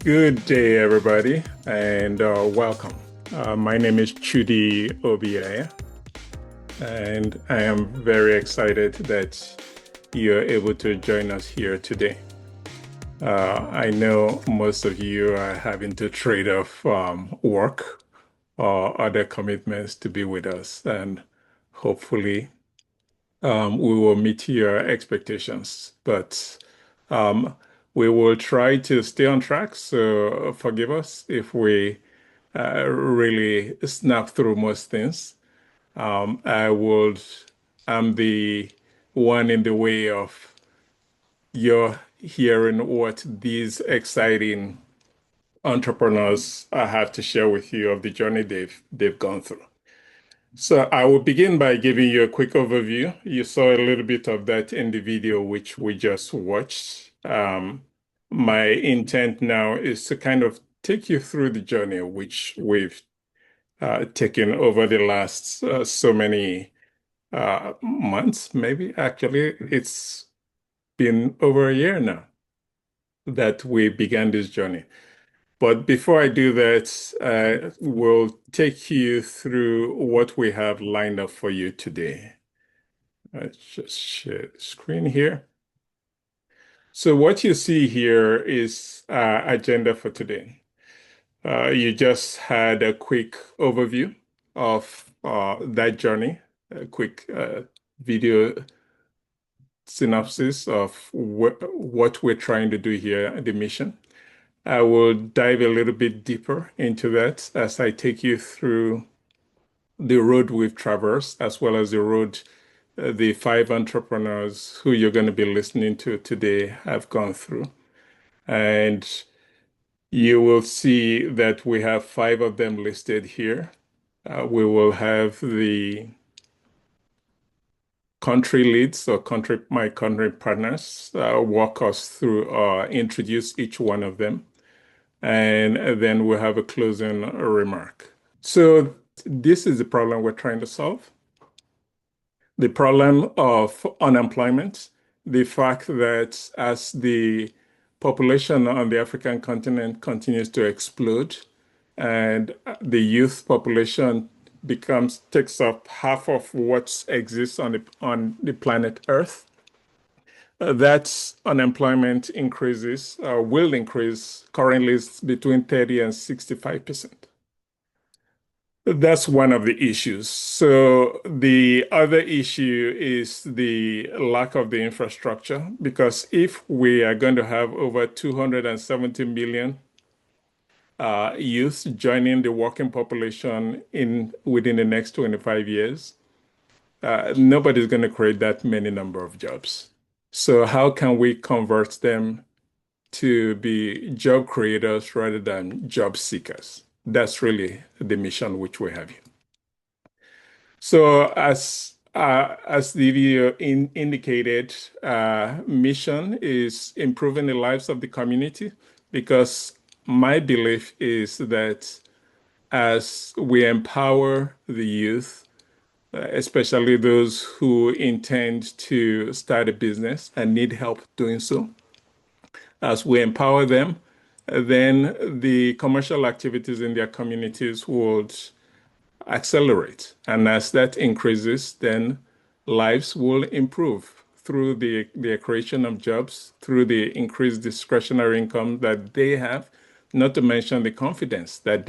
Good day, everybody, and welcome. My name is Chudy Obiaya, and I am very excited that you're able to join us here today. I know most of you are having to trade off work or other commitments to be with us, and hopefully we will meet your expectations. But um, we will try to stay on track, so forgive us if we really snap through most things. I would, I'm the one in the way of your hearing what these exciting entrepreneurs have to share with you of the journey they've gone through. So I will begin by giving you a quick overview. You saw a little bit of that in the video which we just watched. My intent now is to kind of take you through the journey which we've taken over the last so many months, maybe. Actually, it's been over a year now that we began this journey. But before I do that, we'll take you through what we have lined up for you today. Let's just share the screen here. So what you see here is agenda for today. You just had a quick overview of that journey, a quick video synopsis of what we're trying to do here, the mission. I will dive a little bit deeper into that as I take you through the road we've traversed, as well as the road the 5 entrepreneurs who you're going to be listening to today have gone through. And you will see that we have 5 of them listed here. We will have the country leads or my country partners walk us through or introduce each one of them. And then we'll have a closing remark. So this is the problem we're trying to solve. The problem of unemployment, the fact that as the population on the African continent continues to explode and the youth population takes up half of what exists on the planet Earth, that unemployment will increase. Currently it's between 30 and 65%. That's one of the issues. So the other issue is the lack of the infrastructure, because if we are going to have over 270 million youth joining the working population within the next 25 years, nobody's going to create that many number of jobs. So how can we convert them to be job creators rather than job seekers? That's really the mission which we have here. So as the video indicated, mission is improving the lives of the community, because my belief is that as we empower the youth, especially those who intend to start a business and need help doing so, as we empower them, then the commercial activities in their communities would accelerate. And as that increases, then lives will improve through the creation of jobs, through the increased discretionary income that they have, not to mention the confidence that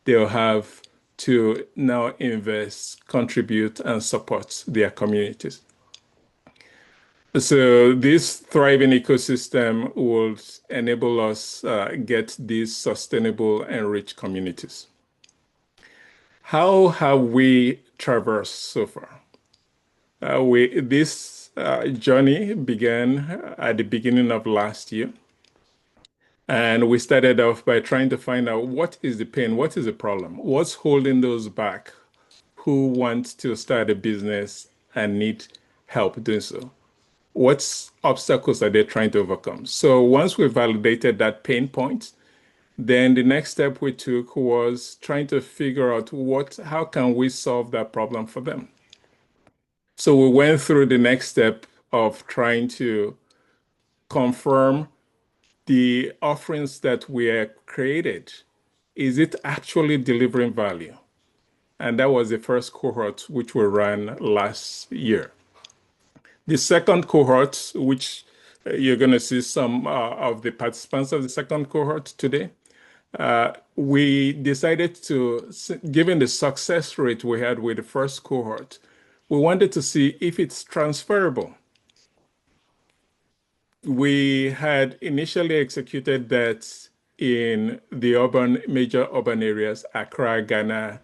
they'll have to now invest, contribute, and support their communities. So this thriving ecosystem will enable us get these sustainable and rich communities. How have we traversed so far? This journey began at the beginning of last year. And we started off by trying to find out what is the pain, what is the problem, what's holding those back who want to start a business and need help doing so. What obstacles are they trying to overcome? So once we validated that pain point, then the next step we took was trying to figure out how can we solve that problem for them. So we went through the next step of trying to confirm the offerings that were created, is it actually delivering value? And that was the first cohort, which we ran last year. The second cohort, which you're going to see some of the participants of the second cohort today, we decided to, given the success rate we had with the first cohort, we wanted to see if it's transferable. We had initially executed that in the major urban areas, Accra, Ghana,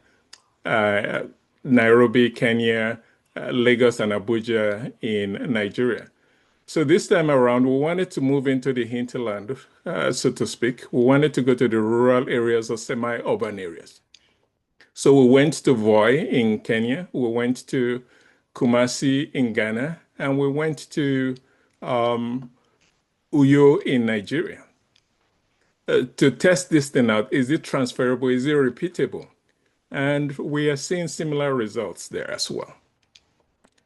Nairobi, Kenya, Lagos, and Abuja in Nigeria. So this time around, we wanted to move into the hinterland, so to speak. We wanted to go to the rural areas or semi-urban areas. So we went to Voi in Kenya, we went to Kumasi in Ghana, and we went to Uyo in Nigeria to test this thing out. Is it transferable? Is it repeatable? And we are seeing similar results there as well.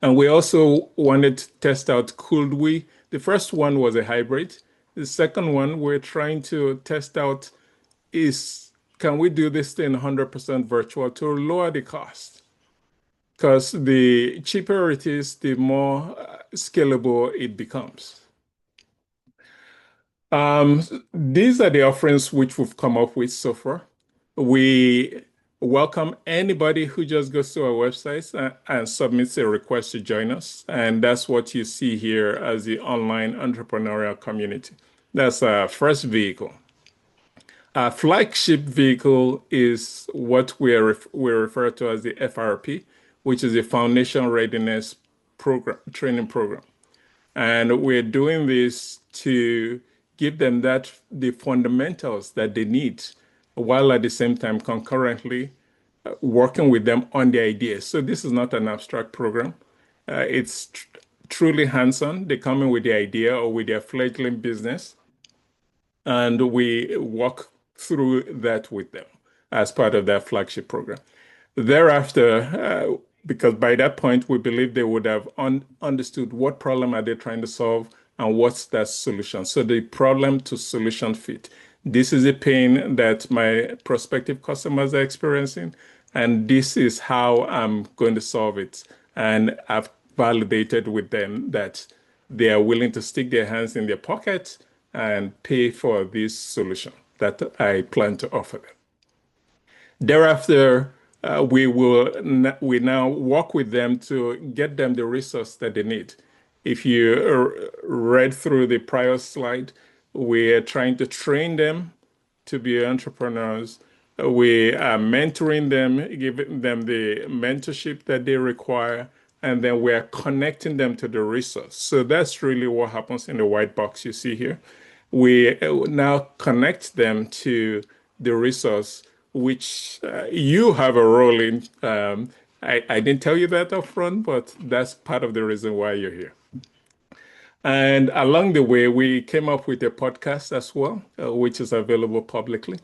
And we also wanted to test out, could we? The first one was a hybrid. The second one, we're trying to test out can we do this thing 100% virtual to lower the cost? Because the cheaper it is, the more scalable it becomes. These are the offerings which we've come up with so far. We welcome anybody who just goes to our website and submits a request to join us. And that's what you see here as the online entrepreneurial community. That's our first vehicle. Our flagship vehicle is what we refer to as the FRP, which is the Foundation Readiness Program, training program. And we're doing this to give them the fundamentals that they need, while at the same time concurrently working with them on the ideas. So this is not an abstract program. It's truly hands-on. They come in with the idea or with their fledgling business, and we walk through that with them as part of that flagship program. Thereafter, because by that point, we believe they would have understood what problem are they trying to solve and what's that solution. So the problem to solution fit. This is a pain that my prospective customers are experiencing, and this is how I'm going to solve it. And I've validated with them that they are willing to stick their hands in their pocket and pay for this solution that I plan to offer them. Thereafter, we now work with them to get them the resource that they need. If you read through the prior slide, we're trying to train them to be entrepreneurs. We are mentoring them, giving them the mentorship that they require, and then we're connecting them to the resource. So that's really what happens in the white box you see here. We now connect them to the resource, which you have a role in. I didn't tell you that up front, but that's part of the reason why you're here. And along the way, we came up with a podcast as well, which is available publicly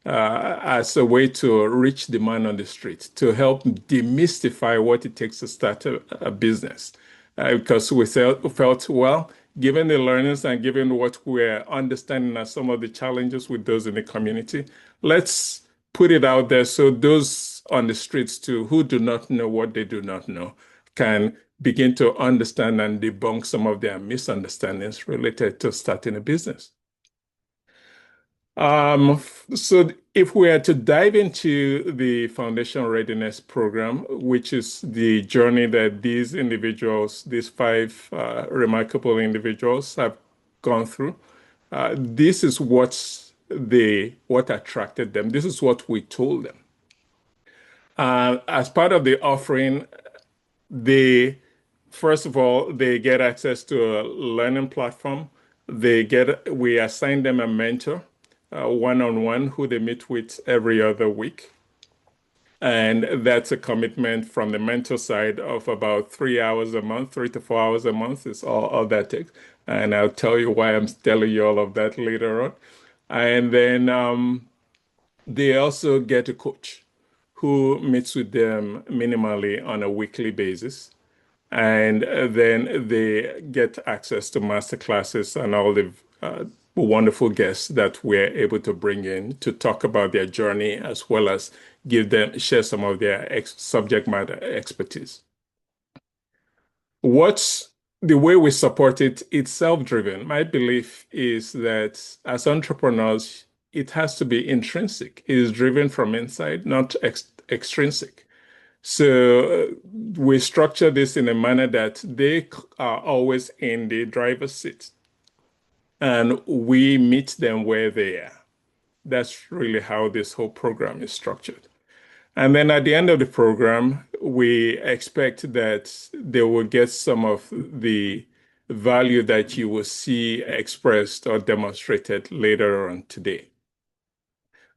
as a way to reach the man on the street, to help demystify what it takes to start a business. Because we felt, well, given the learnings and given what we're understanding as some of the challenges with those in the community, let's put it out there so those on the streets too, who do not know what they do not know, can begin to understand and debunk some of their misunderstandings related to starting a business. So if we are to dive into the Foundation Readiness Program, which is the journey that these individuals, these 5 remarkable individuals have gone through, this is what attracted them. This is what we told them. As part of the offering, first of all, they get access to a learning platform. We assign them a mentor, one-on-one, who they meet with every other week. And that's a commitment from the mentor side of about 3 hours a month, 3 to 4 hours a month is all that takes. And I'll tell you why I'm telling you all of that later on. And then they also get a coach who meets with them minimally on a weekly basis. And then they get access to master classes and all the wonderful guests that we're able to bring in to talk about their journey as well as share some of their subject matter expertise. What's the way we support it? It's self-driven. My belief is that as entrepreneurs, it has to be intrinsic. It is driven from inside, not extrinsic. So we structure this in a manner that they are always in the driver's seat and we meet them where they are. That's really how this whole program is structured. And then at the end of the program, we expect that they will get some of the value that you will see expressed or demonstrated later on today,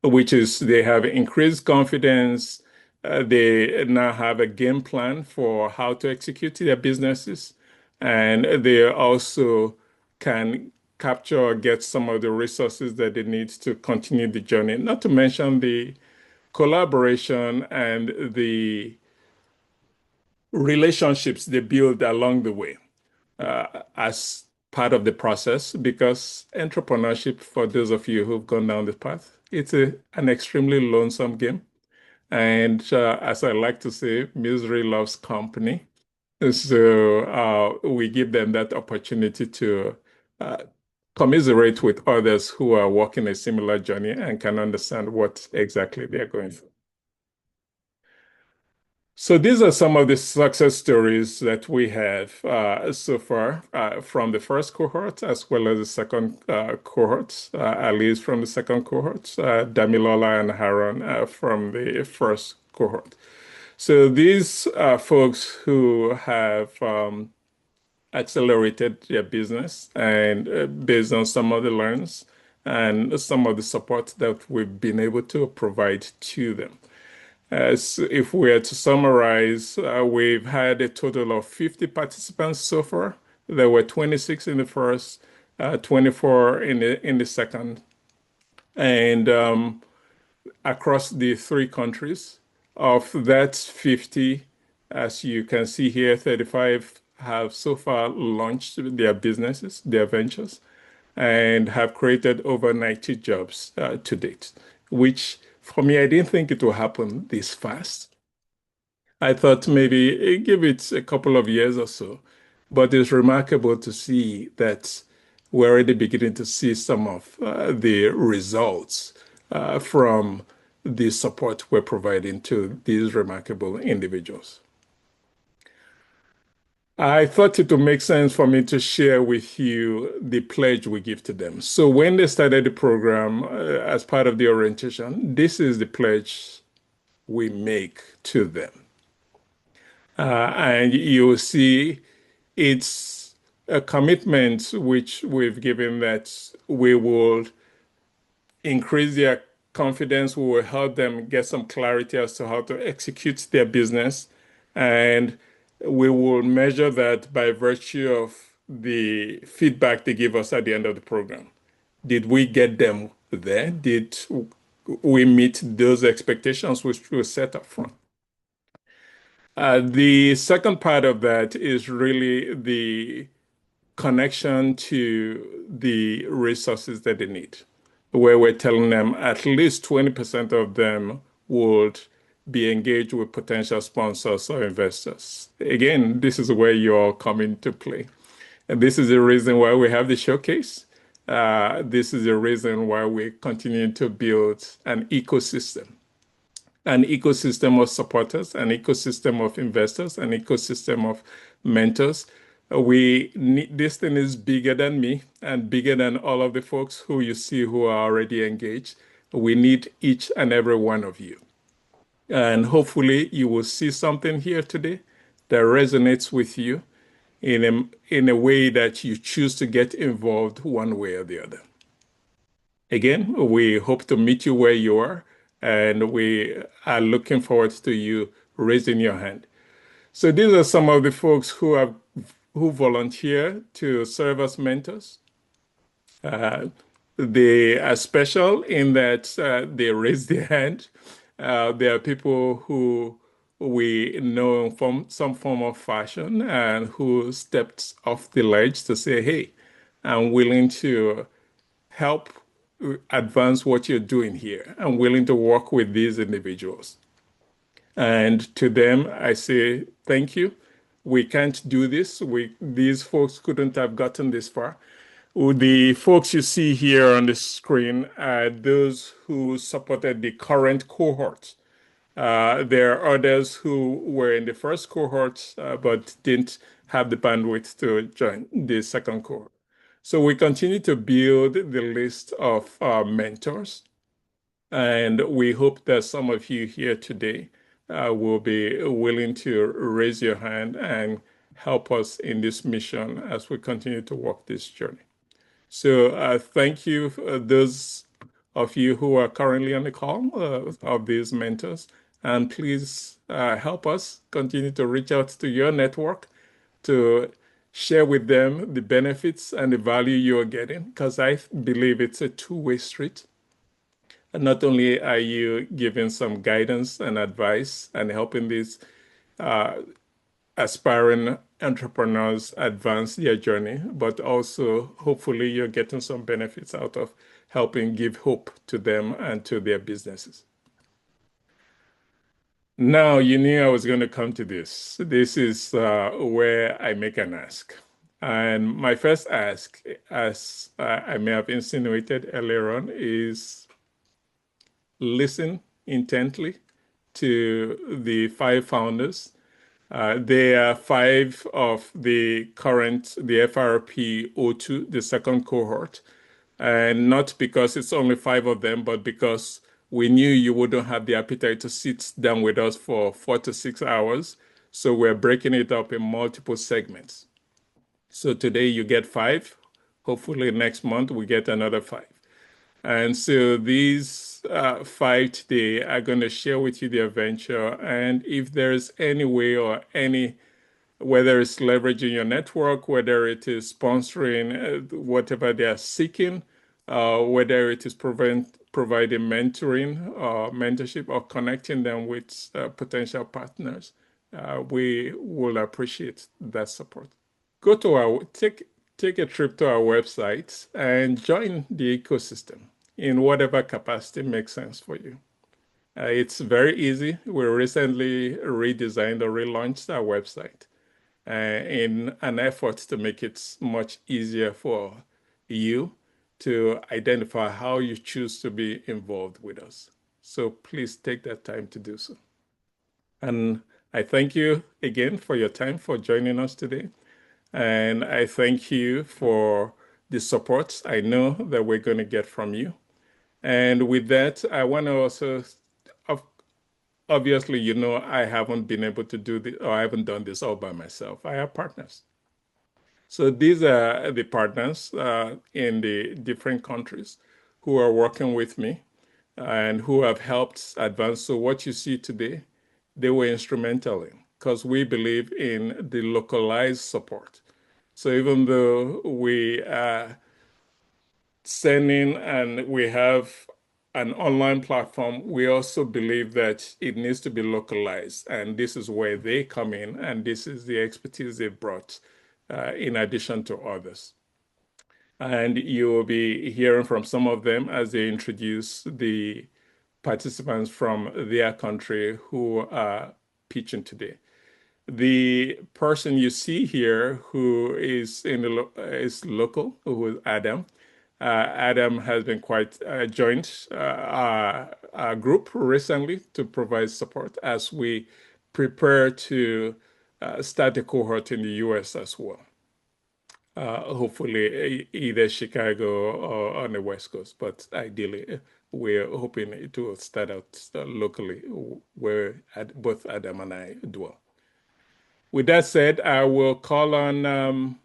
which is they have increased confidence. They now have a game plan for how to execute their businesses, and they also can capture or get some of the resources that they need to continue the journey, not to mention the collaboration and the relationships they build along the way as part of the process. Because entrepreneurship, for those of you who've gone down this path, it's an extremely lonesome game. And as I like to say, misery loves company. So we give them that opportunity to uh, commiserate with others who are walking a similar journey and can understand what exactly they're going through. So these are some of the success stories that we have so far from the first cohort as well as the second cohort. Ali is from the second cohort, Damilola and Haron from the first cohort. So these are folks who have accelerated their business and based on some of the learns and some of the support that we've been able to provide to them. As if we are to summarize, we've had a total of 50 participants so far. There were 26 in the first, 24 in the second, and across the three countries. Of that 50, as you can see here, 35 have so far launched their businesses, their ventures, and have created over 90 jobs to date, which for me, I didn't think it would happen this fast. I thought maybe give it a couple of years or so, but it's remarkable to see that we're already beginning to see some of the results from the support we're providing to these remarkable individuals. I thought it would make sense for me to share with you the pledge we give to them. So when they started the program as part of the orientation, this is the pledge we make to them. And you'll see it's a commitment which we've given that we will increase their confidence, we will help them get some clarity as to how to execute their business, and we will measure that by virtue of the feedback they give us at the end of the program. Did we get them there? Did we meet those expectations which we set up front? The second part of that is really the connection to the resources that they need, where we're telling them at least 20% of them would be engaged with potential sponsors or investors. Again, this is where you all come into play. And this is the reason why we have the showcase. This is the reason why we continue to build an ecosystem of supporters, an ecosystem of investors, an ecosystem of mentors. This thing is bigger than me and bigger than all of the folks who you see who are already engaged. We need each and every one of you. And hopefully you will see something here today that resonates with you in a way that you choose to get involved one way or the other. Again, we hope to meet you where you are, and we are looking forward to you raising your hand. So these are some of the folks who volunteer to serve as mentors. They are special in that they raise their hand. There are people who we know from some form of fashion and who stepped off the ledge to say, hey, and willing to help advance what you're doing here and willing to work with these individuals. And to them, I say, thank you. We can't do this. These folks couldn't have gotten this far. The folks you see here on the screen are those who supported the current cohort. There are others who were in the first cohort, but didn't have the bandwidth to join the second cohort. So we continue to build the list of mentors, and we hope that some of you here today will be willing to raise your hand and help us in this mission as we continue to walk this journey. So thank you, those of you who are currently on the call of these mentors. And please help us continue to reach out to your network to share with them the benefits and the value you are getting, because I believe it's a two-way street. And not only are you giving some guidance and advice and helping these aspiring entrepreneurs advance their journey, but also hopefully you're getting some benefits out of helping give hope to them and to their businesses. Now, you knew I was going to come to this. This is where I make an ask. And my first ask, as I may have insinuated earlier on, is listen intently to the 5 founders. They are 5 of the current, the FRP02, the second cohort. And not because it's only 5 of them, but because we knew you wouldn't have the appetite to sit down with us for 4 to 6 hours. So we're breaking it up in multiple segments. So today you get 5. Hopefully next month we get another 5. And so these 5 today are going to share with you their venture. And if there's any way or any, whether it's leveraging your network, whether it is sponsoring whatever they are seeking, whether it is providing mentoring or mentorship or connecting them with potential partners, we will appreciate that support. Go to take a trip to our website and join the ecosystem in whatever capacity makes sense for you. It's very easy. We recently redesigned or relaunched our website in an effort to make it much easier for you to identify how you choose to be involved with us. So please take that time to do so. And I thank you again for your time, for joining us today. And I thank you for the support I know that we're going to get from you. And with that, I want to also, obviously, you know, I haven't been able to do this, or I haven't done this all by myself. I have partners. So these are the partners in the different countries who are working with me and who have helped advance. So what you see today, they were instrumental in, because we believe in the localized support. So even though we are sending and we have an online platform, we also believe that it needs to be localized. And this is where they come in, and this is the expertise they've brought in addition to others. And you will be hearing from some of them as they introduce the participants from their country who are pitching today. The person you see here who is is local, who is Adam. Adam has been quite joined our group recently to provide support as we prepare to start a cohort in the US as well. Hopefully either Chicago or on the West Coast, but ideally we're hoping it will start out locally where both Adam and I dwell. With that said, I will call on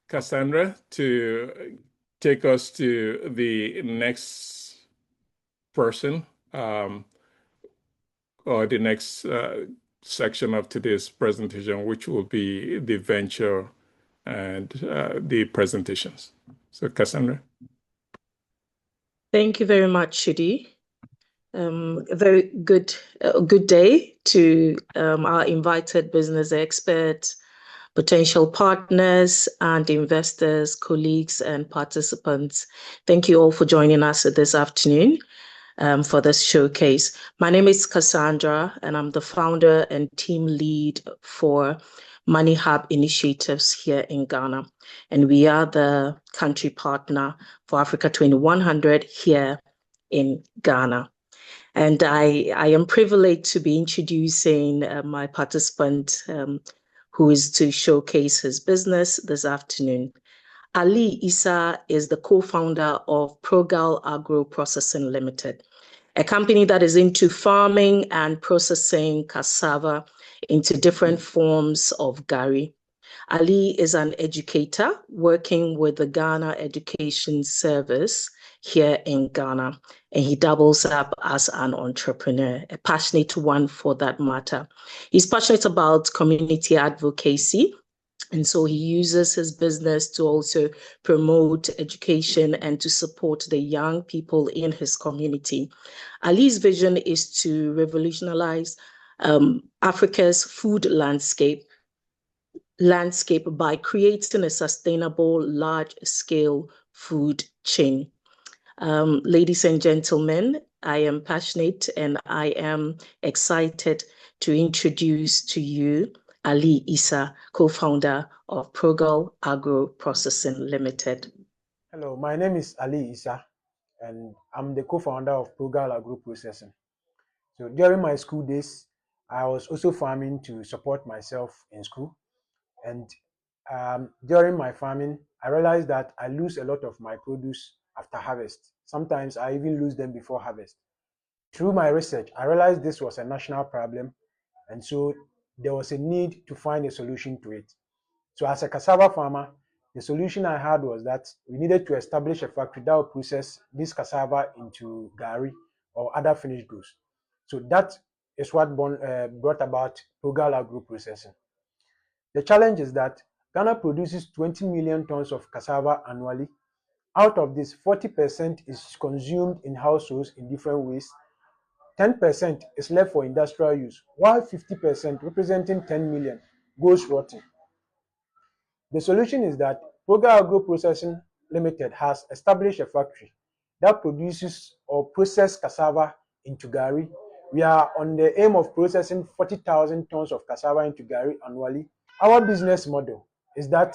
Cassandra to take us to the next person or the next section of today's presentation, which will be the venture and the presentations. So Cassandra. Thank you very much, Chudy. A very good day to our invited business expert, potential partners and investors, colleagues and participants. Thank you all for joining us this afternoon for this showcase. My name is Cassandra and I'm the founder and team lead for Money Hub initiatives here in Ghana. And we are the country partner for Africa 2100 here in Ghana. And I am privileged to be introducing my participant who is to showcase his business this afternoon. Ali Issah is the co-founder of Progal Agro Processing Ltd, a company that is into farming and processing cassava into different forms of gari. Ali is an educator working with the Ghana Education Service here in Ghana, and he doubles up as an entrepreneur, a passionate one for that matter. He's passionate about community advocacy, and so he uses his business to also promote education and to support the young people in his community. Ali's vision is to revolutionize Africa's food landscape by creating a sustainable, large-scale food chain. Ladies and gentlemen, I am passionate and I am excited to introduce to you Ali Issah, co-founder of Progal Agro Processing Ltd. Hello, my name is Ali Issah and I'm the co-founder of Progal Agro Processing. So during my school days, I was also farming to support myself in school. And during my farming, I realized that I lose a lot of my produce after harvest. Sometimes I even lose them before harvest. Through my research, I realized this was a national problem, and so there was a need to find a solution to it. So as a cassava farmer, the solution I had was that we needed to establish a factory that would process this cassava into gari or other finished goods. So that is what brought about Progal Agro Processing. The challenge is that Ghana produces 20 million tons of cassava annually. Out of this, 40% is consumed in households in different ways. 10% is left for industrial use, while 50%, representing 10 million, goes rotten. The solution is that Progal Agro Processing Limited has established a factory that produces or processes cassava into gari. We are on the aim of processing 40,000 tons of cassava into gari annually. Our business model is that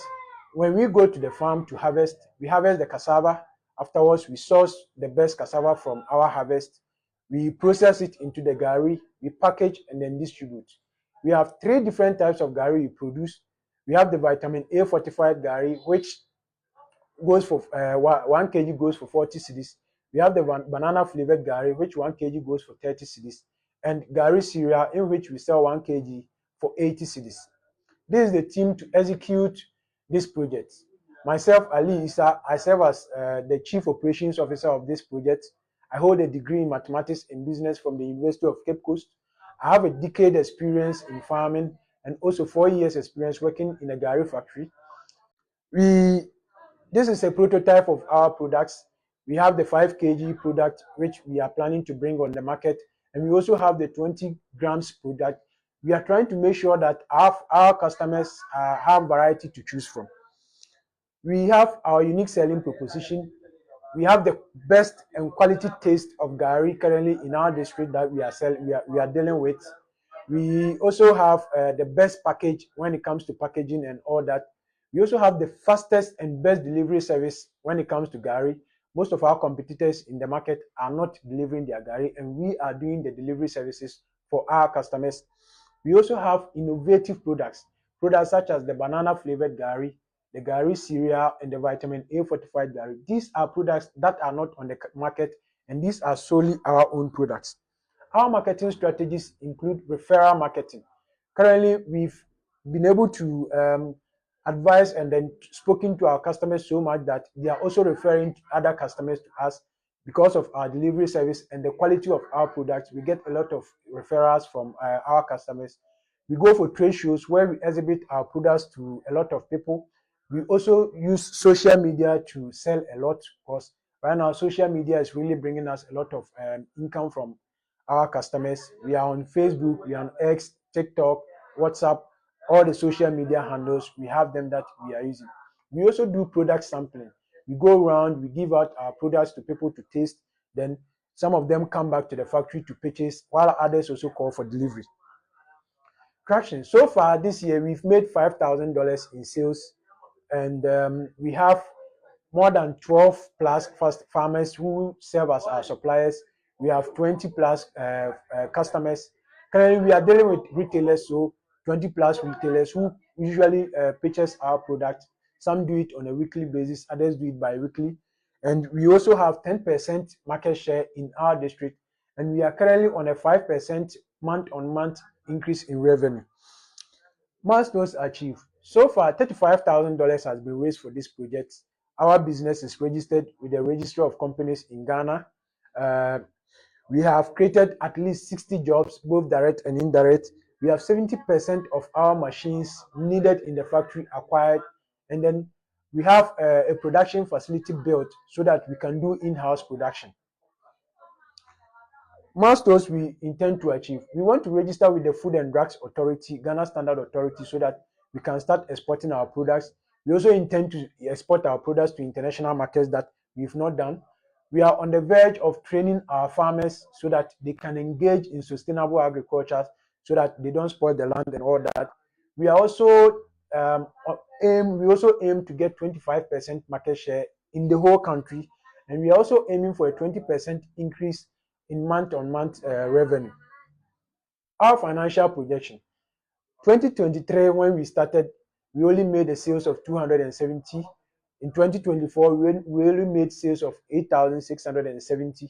when we go to the farm to harvest, we harvest the cassava. Afterwards, we source the best cassava from our harvest. We process it into the gari, we package and then distribute. We have 3 different types of gari we produce. We have the vitamin A fortified gari, which goes for 1 kg goes for 40 cedis. We have the banana flavored gari, which 1 kg goes for 30 cedis, and gari cereal, in which we sell 1 kg for 80 cedis. This is the team to execute this project. Myself, Ali Issah, I serve as the Chief Operations Officer of this project. I hold a degree in Mathematics and Business from the University of Cape Coast. I have a decade experience in farming and also 4 years experience working in a gari factory. This is a prototype of our products. We have the 5 kg product, which we are planning to bring on the market. And we also have the 20 grams product. We are trying to make sure that our customers have variety to choose from. We have our unique selling proposition. We have the best and quality taste of gari currently in our district that we are dealing with. We also have the best package when it comes to packaging and all that. We also have the fastest and best delivery service when it comes to gari. Most of our competitors in the market are not delivering their gari, and we are doing the delivery services for our customers. We also have innovative products such as the banana flavored gari, the gari cereal, and the vitamin A fortified gari. These are products that are not on the market, and these are solely our own products. Our marketing strategies include referral marketing. Currently, we've been able to advise and then spoken to our customers so much that they are also referring other customers to us. Because of our delivery service and the quality of our products, we get a lot of referrals from our customers. We go for trade shows where we exhibit our products to a lot of people. We also use social media to sell a lot, because right now social media is really bringing us a lot of income from our customers. We are on Facebook, we are on X, TikTok, WhatsApp, all the social media handles, we have them that we are using. We also do product sampling. We go around, we give out our products to people to taste, then some of them come back to the factory to purchase, while others also call for delivery. Traction. So far this year, we've made $5,000 in sales, and we have more than 12 plus farmers who serve as our suppliers. We have 20 plus customers. Currently, we are dealing with retailers, so 20 plus retailers who usually purchase our product. Some do it on a weekly basis, others do it bi-weekly. And we also have 10% market share in our district, and we are currently on a 5% month-on-month increase in revenue. Milestones achieved. So far, $35,000 has been raised for this project. Our business is registered with the Registry of Companies in Ghana. We have created at least 60 jobs, both direct and indirect. We have 70% of our machines needed in the factory acquired. And then we have a production facility built so that we can do in-house production. Milestones we intend to achieve. We want to register with the Food and Drugs Authority, Ghana Standard Authority, so that we can start exporting our products. We also intend to export our products to international markets that we've not done. We are on the verge of training our farmers so that they can engage in sustainable agriculture, so that they don't spoil the land and all that. We are also aim to get 25% market share in the whole country, and we are also aiming for a 20% increase in month-on-month revenue. Our financial projection. 2023, when we started, we only made a sales of 270. In 2024, we only made sales of 8,670.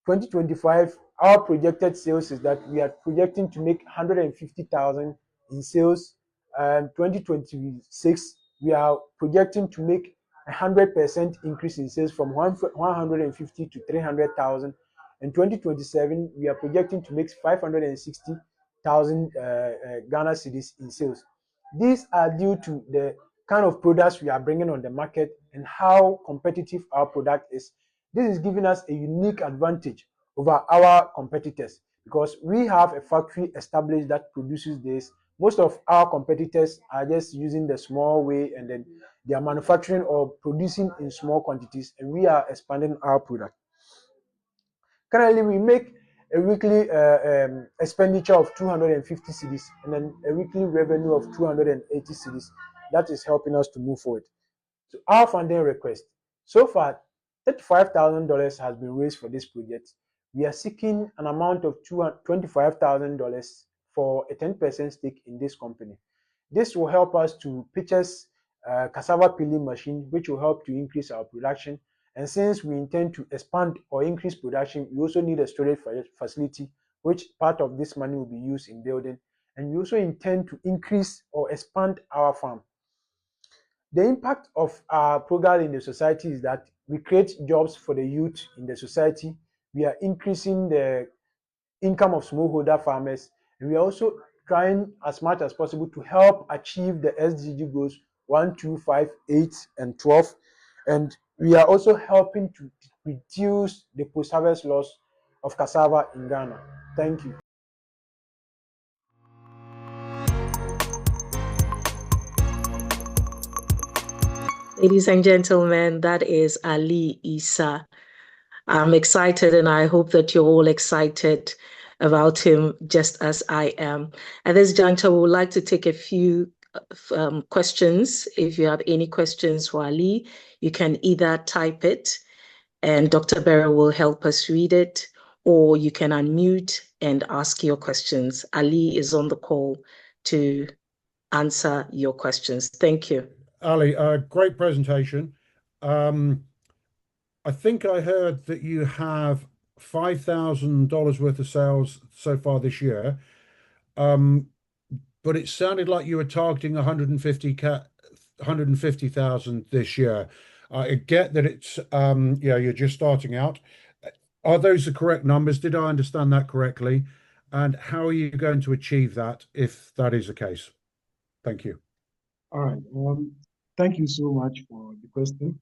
2025, our projected sales is that we are projecting to make 150,000 in sales. And 2026, we are projecting to make 100% increase in sales from 150 to 300,000. In 2027, we are projecting to make 560,000 Ghana cedis in sales. These are due to the kind of products we are bringing on the market and how competitive our product is. This is giving us a unique advantage over our competitors because we have a factory established that produces this. Most of our competitors are just using the small way, and then they are manufacturing or producing in small quantities, and we are expanding our product. Currently, we make a weekly expenditure of 250 cedis and then a weekly revenue of 280 cedis. That is helping us to move forward. So our funding request. So far, $35,000 has been raised for this project. We are seeking an amount of $25,000 for a 10% stake in this company. This will help us to purchase a cassava peeling machine, which will help to increase our production. And since we intend to expand or increase production, we also need a storage facility, which part of this money will be used in building. And we also intend to increase or expand our farm. The impact of our Progal in the society is that we create jobs for the youth in the society. We are increasing the income of smallholder farmers. And we are also trying as much as possible to help achieve the SDG goals 1, 2, 5, 8, and 12. And we are also helping to reduce the post-harvest loss of cassava in Ghana. Thank you. Ladies and gentlemen, that is Ali Issah. I'm excited, and I hope that you're all excited about him just as I am. At this juncture, we would like to take a few questions. If you have any questions for Ali, you can either type it and Dr. Berra will help us read it, or you can unmute and ask your questions. Ali is on the call to answer your questions. Thank you. Ali, great presentation. I think I heard that you have $5,000 worth of sales so far this year, but it sounded like you were targeting 150,000 this year. I get that it's you're just starting out. Are those the correct numbers? Did I understand that correctly? And how are you going to achieve that if that is the case? Thank you. All right. Thank you so much for the question.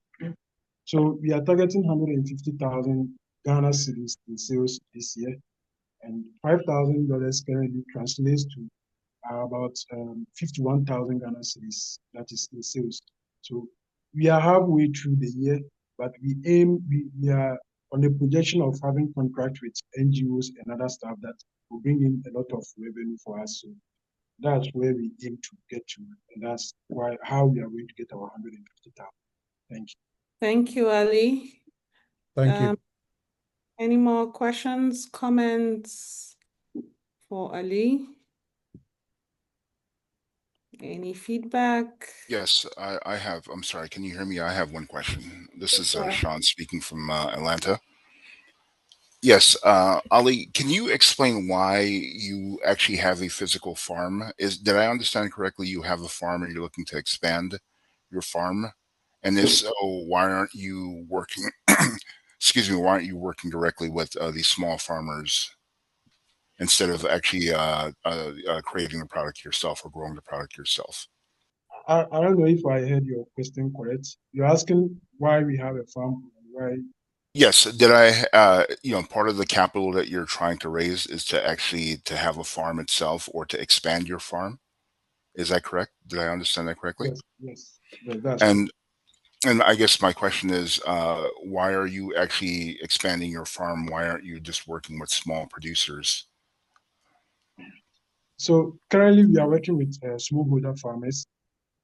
So we are targeting 150,000 Ghana cedis in sales this year, and $5,000 currently translates to are about 51,000 Ghana cedis, that is in sales. So we are halfway through the year, but we are on the projection of having contract with NGOs and other stuff that will bring in a lot of revenue for us. So that's where we aim to get to, and that's how we are going to get our 150,000. Thank you. Thank you, Ali. Thank you. Any more questions, comments for Ali? Any feedback? Yes, I have. I'm sorry. Can you hear me? I have one question. This is Sean speaking from Atlanta. Yes, Ali, can you explain why you actually have a physical farm? Did I understand correctly? You have a farm and you're looking to expand your farm, and if so, why aren't you working? Excuse me. Why aren't you working directly with these small farmers instead of actually creating the product yourself or growing the product yourself? I don't know if I heard your question correct. You're asking why we have a farm, why? Yes, did part of the capital that you're trying to raise is to actually to have a farm itself or to expand your farm? Is that correct? Did I understand that correctly? Yes, that's And and I guess my question is, why are you actually expanding your farm? Why aren't you just working with small producers? So currently we are working with smallholder farmers,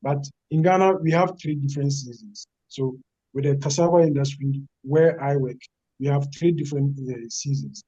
but in Ghana we have 3 different seasons. So with the cassava industry where I work, we have 3 different seasons.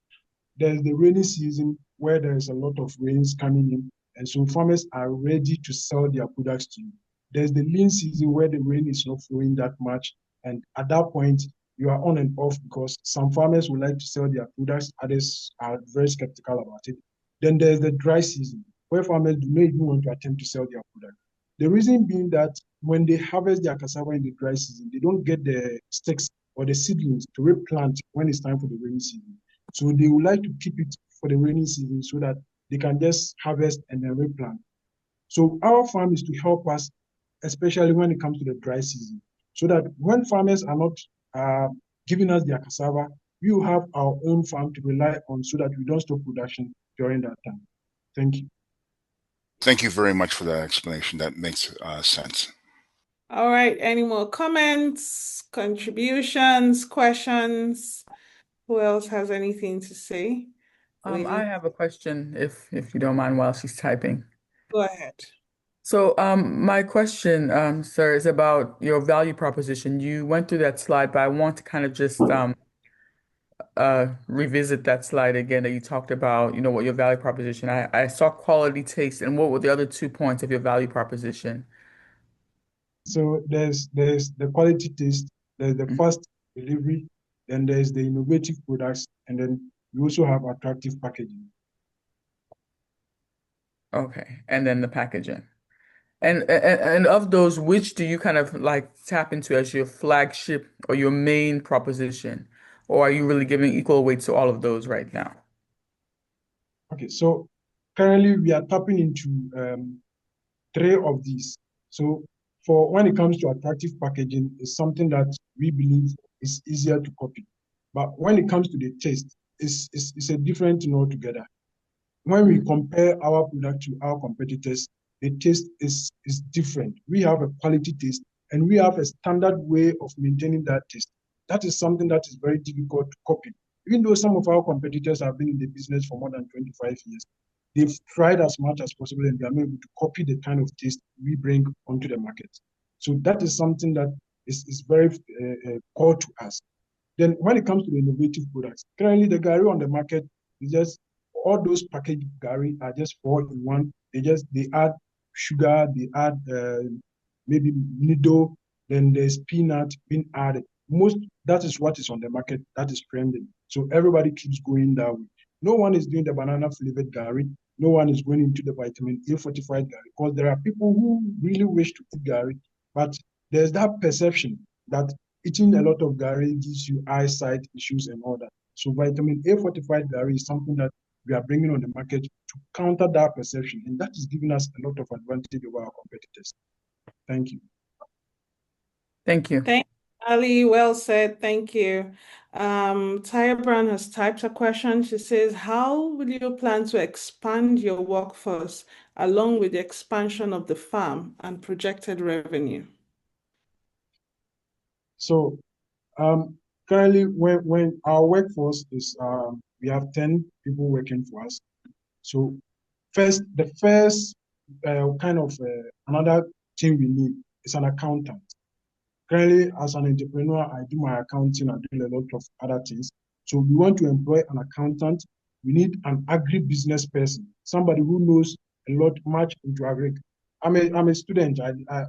There's the rainy season where there's a lot of rains coming in, and so farmers are ready to sell their products to you. There's the lean season where the rain is not flowing that much, and at that point, you are on and off because some farmers would like to sell their products, others are very skeptical about it. Then there's the dry season where farmers do not even want to attempt to sell their product. The reason being that when they harvest their cassava in the dry season, they don't get the sticks or the seedlings to replant when it's time for the rainy season. So they would like to keep it for the rainy season so that they can just harvest and then replant. So our farm is to help us, especially when it comes to the dry season, so that when farmers are not giving us their cassava, we will have our own farm to rely on so that we don't stop production during that time. Thank you. Thank you very much for that explanation. That makes sense. All right. Any more comments, contributions, questions? Who else has anything to say? I have a question, if you don't mind, while she's typing. Go ahead. So, my question, sir, is about your value proposition. You went through that slide, but I want to kind of just revisit that slide again that you talked about, what your value proposition. I saw quality, taste, and what were the other 2 points of your value proposition? So there's the quality taste, there's the fast delivery, then there's the innovative products, and then we also have attractive packaging. Okay, and then the packaging. And of those, which do you kind of like tap into as your flagship or your main proposition? Or are you really giving equal weight to all of those right now? Okay, so currently we are tapping into 3 of these. So for when it comes to attractive packaging, it's something that we believe is easier to copy. But when it comes to the taste, it's a different thing altogether. When we compare our product to our competitors, the taste is different. We have a quality taste and we have a standard way of maintaining that taste. That is something that is very difficult to copy. Even though some of our competitors have been in the business for more than 25 years, they've tried as much as possible and they are able to copy the kind of taste we bring onto the market. So that is something that is very core to us. Then when it comes to the innovative products, currently the gari on the market is just all those packaged gari are just 4-in-1. They add sugar, they add maybe nido, then there's peanut being added. That is what is on the market that is trending. So everybody keeps going that way. No one is doing the banana flavored gari. No one is going into the vitamin A fortified gari because there are people who really wish to eat gari, but there's that perception that eating a lot of gari gives you eyesight issues and all that. So vitamin A fortified gari is something that we are bringing on the market to counter that perception, and that is giving us a lot of advantage over our competitors. Thank you. Thank you. Ali, well said. Thank you. Taya Brown has typed a question. She says, how will you plan to expand your workforce along with the expansion of the farm and projected revenue? So currently, when our workforce is, we have 10 people working for us. So the first another thing we need is an accountant. Currently, as an entrepreneur, I do my accounting, I do a lot of other things. So we want to employ an accountant. We need an agribusiness person, somebody who knows a lot much into agri. I'm a student.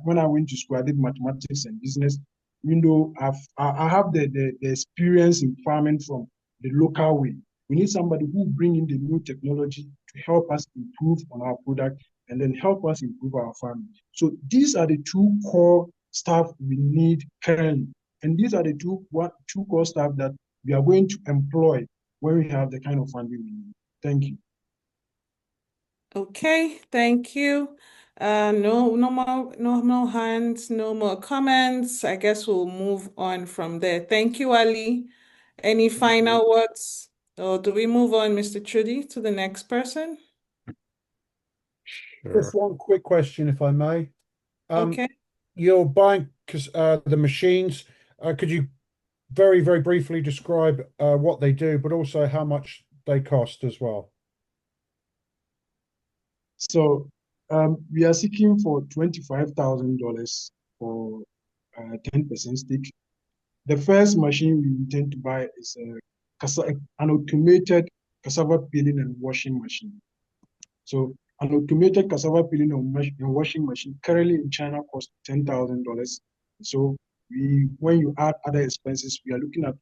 When I went to school, I did mathematics and business. Even though I have the experience in farming from the local way. We need somebody who bring in the new technology to help us improve on our product and then help us improve our farming. So these are the two core staff we need currently. And these are the two core staff that we are going to employ when we have the kind of funding we need. Thank you. Okay, thank you. No more hands, no more comments. I guess we'll move on from there. Thank you, Ali. Any final words? Or do we move on, Mr. Chudy, to the next person? Sure. Just one quick question, if I may. Okay. You're buying the machines. Could you very, very briefly describe what they do, but also how much they cost as well? So we are seeking for $25,000 for 10% stake. The first machine we intend to buy is an automated cassava peeling and washing machine. So an automated cassava peeling and washing machine currently in China costs $10,000. So when you add other expenses, we are looking at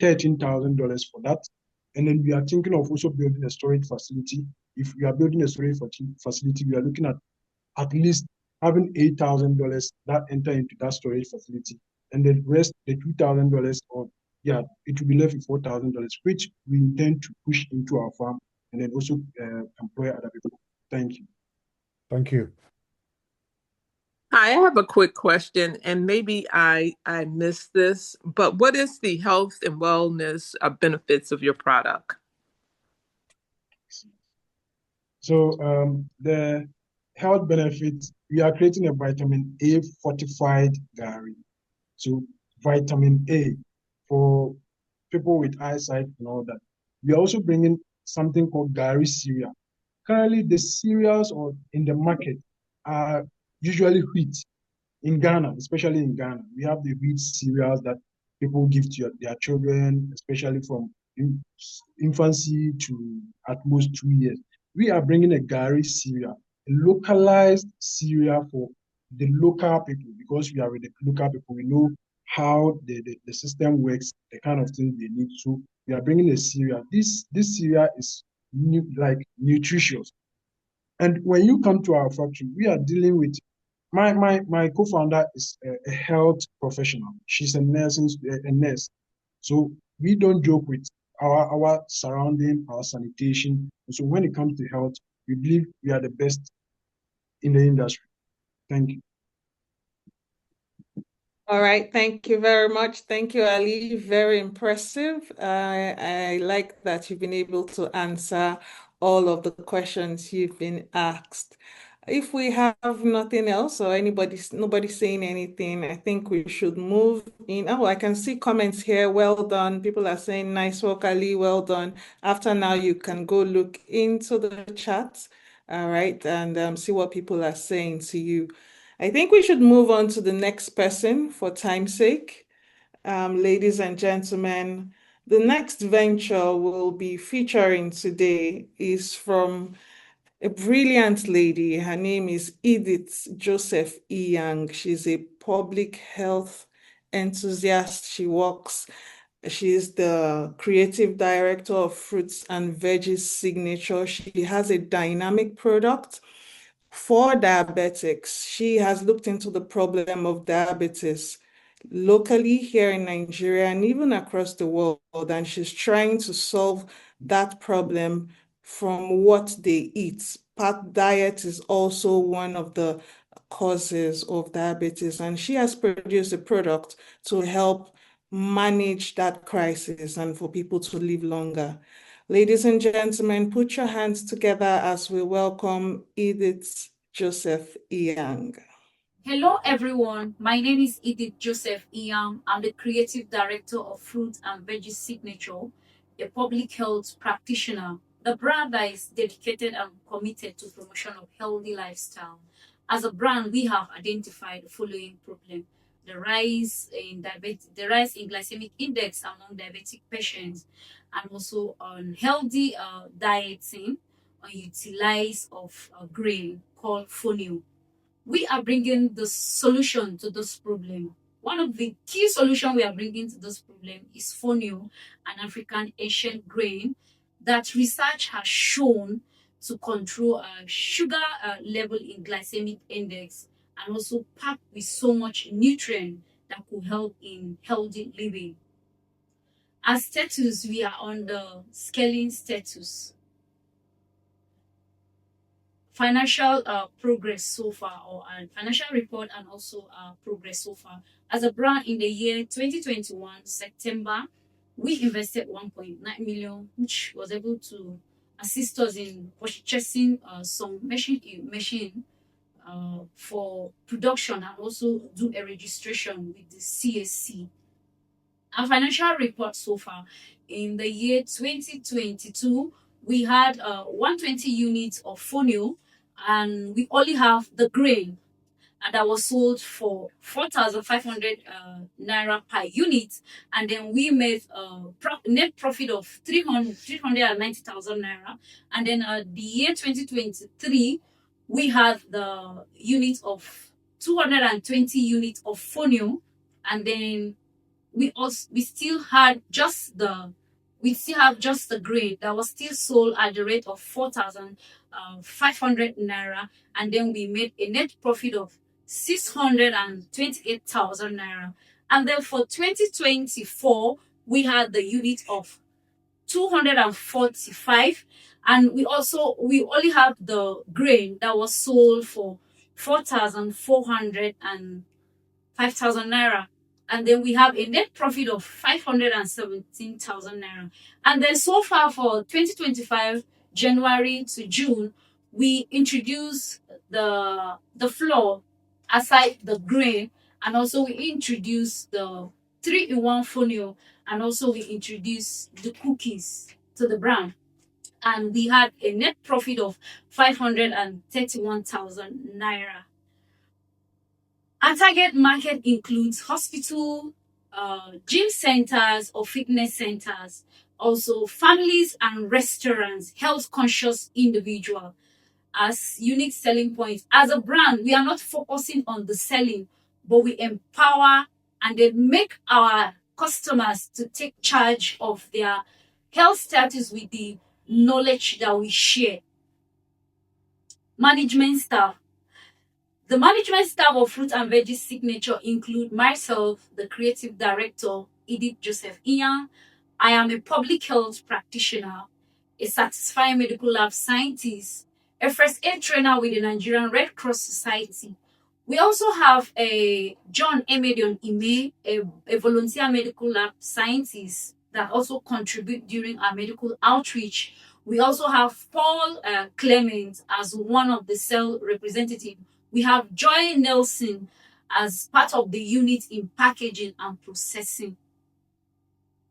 $13,000 for that. And then we are thinking of also building a storage facility. If we are building a storage facility, we are looking at least having $8,000 that enter into that storage facility. And the rest, the $2,000, it will be left with $4,000, which we intend to push into our farm and then also employ other people. Thank you. Thank you. Hi, I have a quick question, and maybe I missed this, but what is the health and wellness benefits of your product? So the health benefits, we are creating a vitamin A fortified gari. So vitamin A for people with eyesight and all that. We are also bringing something called gari cereal. Currently, the cereals or in the market are usually wheat. In Ghana, especially in Ghana, we have the wheat cereals that people give to their children, especially from infancy to at most 2 years. We are bringing a gari cereal, a localized cereal for the local people, because we are with the local people. We know how the system works, the kind of things they need. So we are bringing a cereal. This cereal is nutritious. And when you come to our factory, we are dealing with my co-founder is a health professional. She's a nurse. So we don't joke with our surrounding, our sanitation. So when it comes to health, we believe we are the best in the industry. Thank you. All right, thank you very much. Thank you, Ali. Very impressive. I like that you've been able to answer all of the questions you've been asked. If we have nothing else or nobody saying anything, I think we should move in. Oh, I can see comments here. Well done. People are saying nice work, Ali. Well done. After now, you can go look into the chat, all right, and see what people are saying to you. I think we should move on to the next person for time's sake. Ladies and gentlemen, the next venture we'll be featuring today is from a brilliant lady. Her name is Edith Joseph Eyang. She's a public health enthusiast. She's the creative director of Fruits and Veggies Signature. She has a dynamic product for diabetics. She has looked into the problem of diabetes locally here in Nigeria and even across the world, and she's trying to solve that problem from what they eat. Part diet is also one of the causes of diabetes, and she has produced a product to help manage that crisis and for people to live longer. Ladies and gentlemen, put your hands together as we welcome Edith Joseph Eyang. Hello everyone, my name is Edith Joseph Eyang. I'm the Creative Director of Fruit and Veggies Signature, a public health practitioner, the brand that is dedicated and committed to promotion of healthy lifestyle. As a brand, we have identified the following problem: the rise in glycemic index among diabetic patients, and also unhealthy dieting, utilize of grain called fonio. We are bringing the solution to this problem. One of the key solutions we are bringing to this problem is fonio, an African ancient grain that research has shown to control sugar level in glycemic index, and also packed with so much nutrient that could help in healthy living. As status, we are on the scaling status. Financial progress so far, or financial report, and also progress so far. As a brand, in the year 2021 September, we invested 1.9 million, which was able to assist us in purchasing some machine for production, and also do a registration with the CAC. Our financial report so far, in the year 2022, we had 120 units of fonio, and we only have the grain, and that was sold for 4,500 naira per unit. And then we made net profit of 390,000 naira. And then the year 2023, we had the unit of 220 units of fonio, and then we still have just the grain that was still sold at the rate of 4,500 naira, and then we made a net profit of 628,000 naira. And then for 2024, we had the unit of 245, and we only have the grain that was sold for 4,400 and 5,000 naira. And then we have a net profit of 517,000 naira. And then so far for 2025, January to June, we introduced the flour aside the grain, and also we introduced the 3-in-1 fonio, and also we introduced the cookies to the brand. And we had a net profit of 531,000 naira. Our target market includes hospital, gym centers or fitness centers, also families and restaurants, health-conscious individuals. As unique selling points, as a brand, we are not focusing on the selling, but we empower and then make our customers to take charge of their health status with the knowledge that we share. Management staff. The management staff of Fruit and Veggies Signature include myself, the creative director, Edith Joseph Eyang. I am a public health practitioner, a certified medical lab scientist, a first aid trainer with the Nigerian Red Cross Society. We also have a John Emedion Ime, a volunteer medical lab scientist that also contribute during our medical outreach. We also have Paul Clement as one of the cell representatives. We have Joy Nelson as part of the unit in packaging and processing.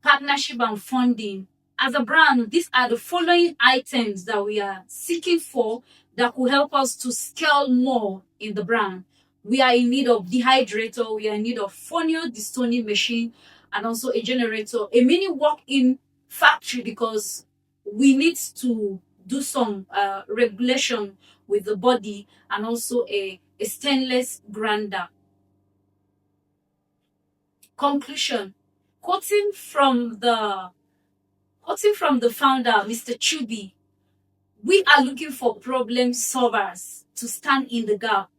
Partnership and funding. As a brand, these are the following items that we are seeking for that will help us to scale more in the brand. We are in need of dehydrator, we are in need of fonio destoning machine, and also a generator, a mini walk-in factory, because we need to do some regulation with the body, and also a stainless grinder. Conclusion. Quoting from the founder, Mr. Chudy, we are looking for problem solvers to stand in the gap.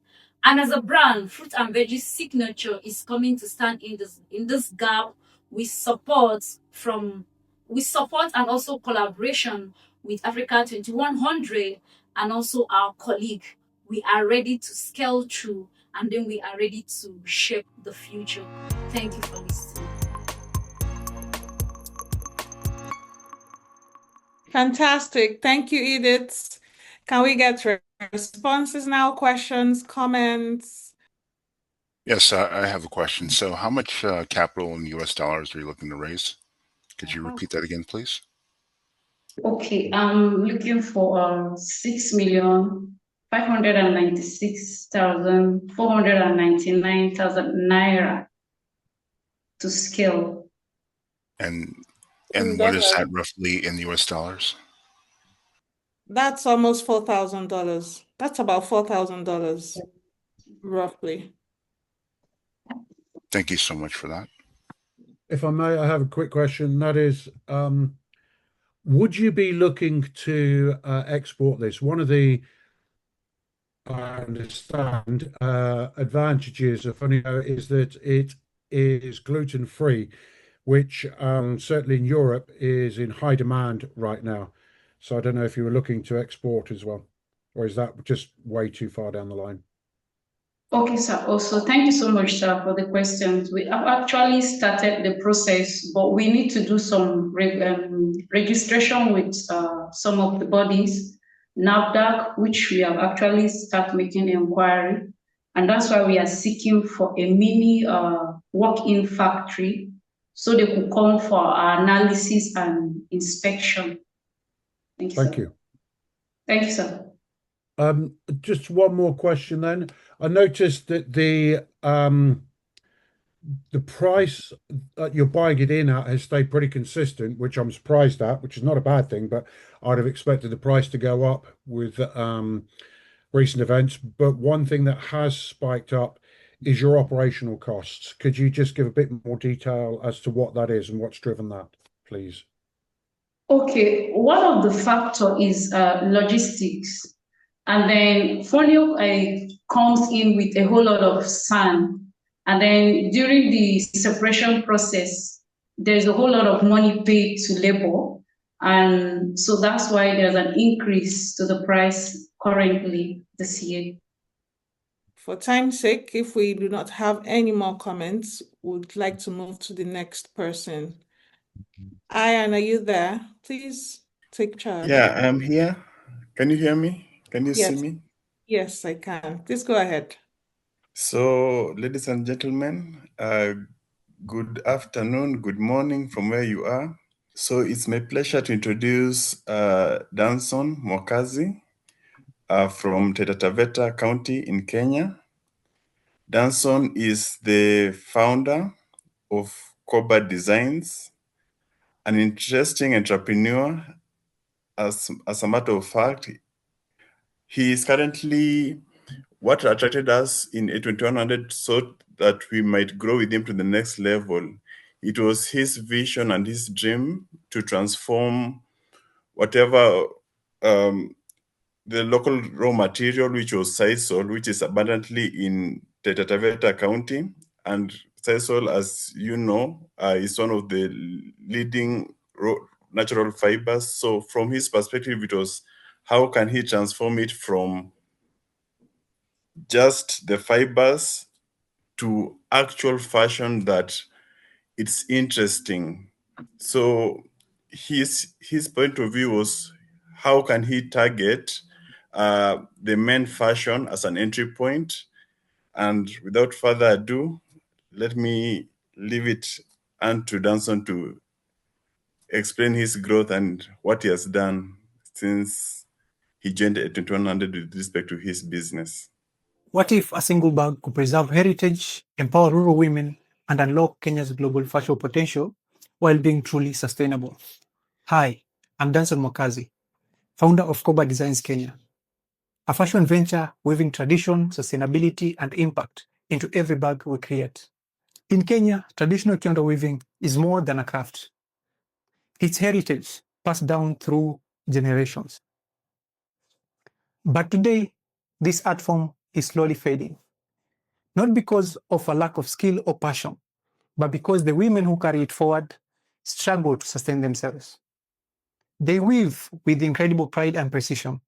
And as a brand, Fruit and Veggies Signature is coming to stand in this gap with support and also collaboration with Africa 2100 and also our colleague. we are ready to scale through, and then we are ready to shape the future. Thank you for listening. Fantastic. Thank you, Edith. Can we get responses now? Questions, comments? Yes, I have a question. So how much capital in US dollars are you looking to raise? Could you repeat that again, please? Okay, I'm looking for 6,596,499 naira to scale. And what is that roughly in US dollars? That's almost $4,000. That's about $4,000, roughly. Thank you so much for that. If I may, I have a quick question. That is, would you be looking to export this? One of the, I understand, advantages of Fonio is that it is gluten-free, which certainly in Europe is in high demand right now. So I don't know if you were looking to export as well, or is that just way too far down the line? Okay, sir. Also, thank you so much, sir, for the questions. We have actually started the process, but we need to do some registration with some of the bodies, NAFDAC, which we have actually started making inquiry. And that's why we are seeking for a mini walk-in factory so they could come for our analysis and inspection. Thank you, Thank sir. you. Thank you, sir. Just one more question then. I noticed that the price that you're buying it in at has stayed pretty consistent, which I'm surprised at, which is not a bad thing, but I'd have expected the price to go up with recent events. But one thing that has spiked up is your operational costs. Could you just give a bit more detail as to what that is and what's driven that, please? Okay, one of the factor is logistics. And then Fonio comes in with a whole lot of sand. And then during the separation process, there's a whole lot of money paid to labor. And so that's why there's an increase to the price currently this year. For time's sake, if we do not have any more comments, we'd like to move to the next person. Eyang, are you there? Please take charge. Yeah, I'm here. Can you hear me? Can you see Yes. me? Yes, I can. Please go ahead. So, ladies and gentlemen, good afternoon, good morning from where you are. So it's my pleasure to introduce Danson Mwakazi from Taita Taveta County in Kenya. Danson is the founder of Koba Designs, an interesting entrepreneur. As a matter of fact, he is currently what attracted us in 2100 so that we might grow with him to the next level. It was his vision and his dream to transform whatever the local raw material, which was sisal, which is abundantly in Taita Taveta County. And sisal, as you know, is one of the leading natural fibers. So from his perspective, it was how can he transform it from just the fibers to actual fashion that it's interesting. So his point of view was how can he target the men fashion as an entry point. And without further ado, let me leave it unto Danson to explain his growth and what he has done since he joined 2100 with respect to his business. What if a single bag could preserve heritage, empower rural women, and unlock Kenya's global fashion potential while being truly sustainable? Hi, I'm Danson Mwakazi, founder of Koba Design Kenya, a fashion venture weaving tradition, sustainability, and impact into every bag we create. In Kenya, traditional kiondo weaving is more than a craft. It's heritage passed down through generations. But today, this art form is slowly fading. Not because of a lack of skill or passion, but because the women who carry it forward struggle to sustain themselves. They weave with incredible pride and precision,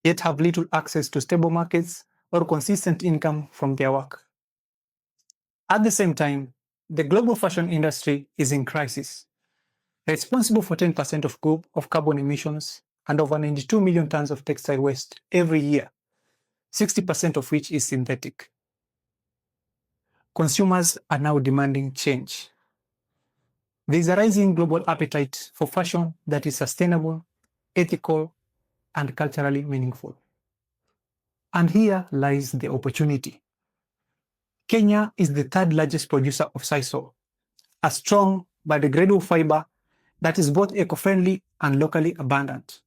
yet have little access to stable markets or consistent income from their work. At the same time, the global fashion industry is in crisis, responsible for 10% of carbon emissions and over 92 million tons of textile waste every year, 60% of which is synthetic. Consumers are now demanding change. There is a rising global appetite for fashion that is sustainable, ethical, and culturally meaningful. And here lies the opportunity. Kenya is the third largest producer of sisal, a strong biodegradable fiber that is both eco-friendly and locally abundant.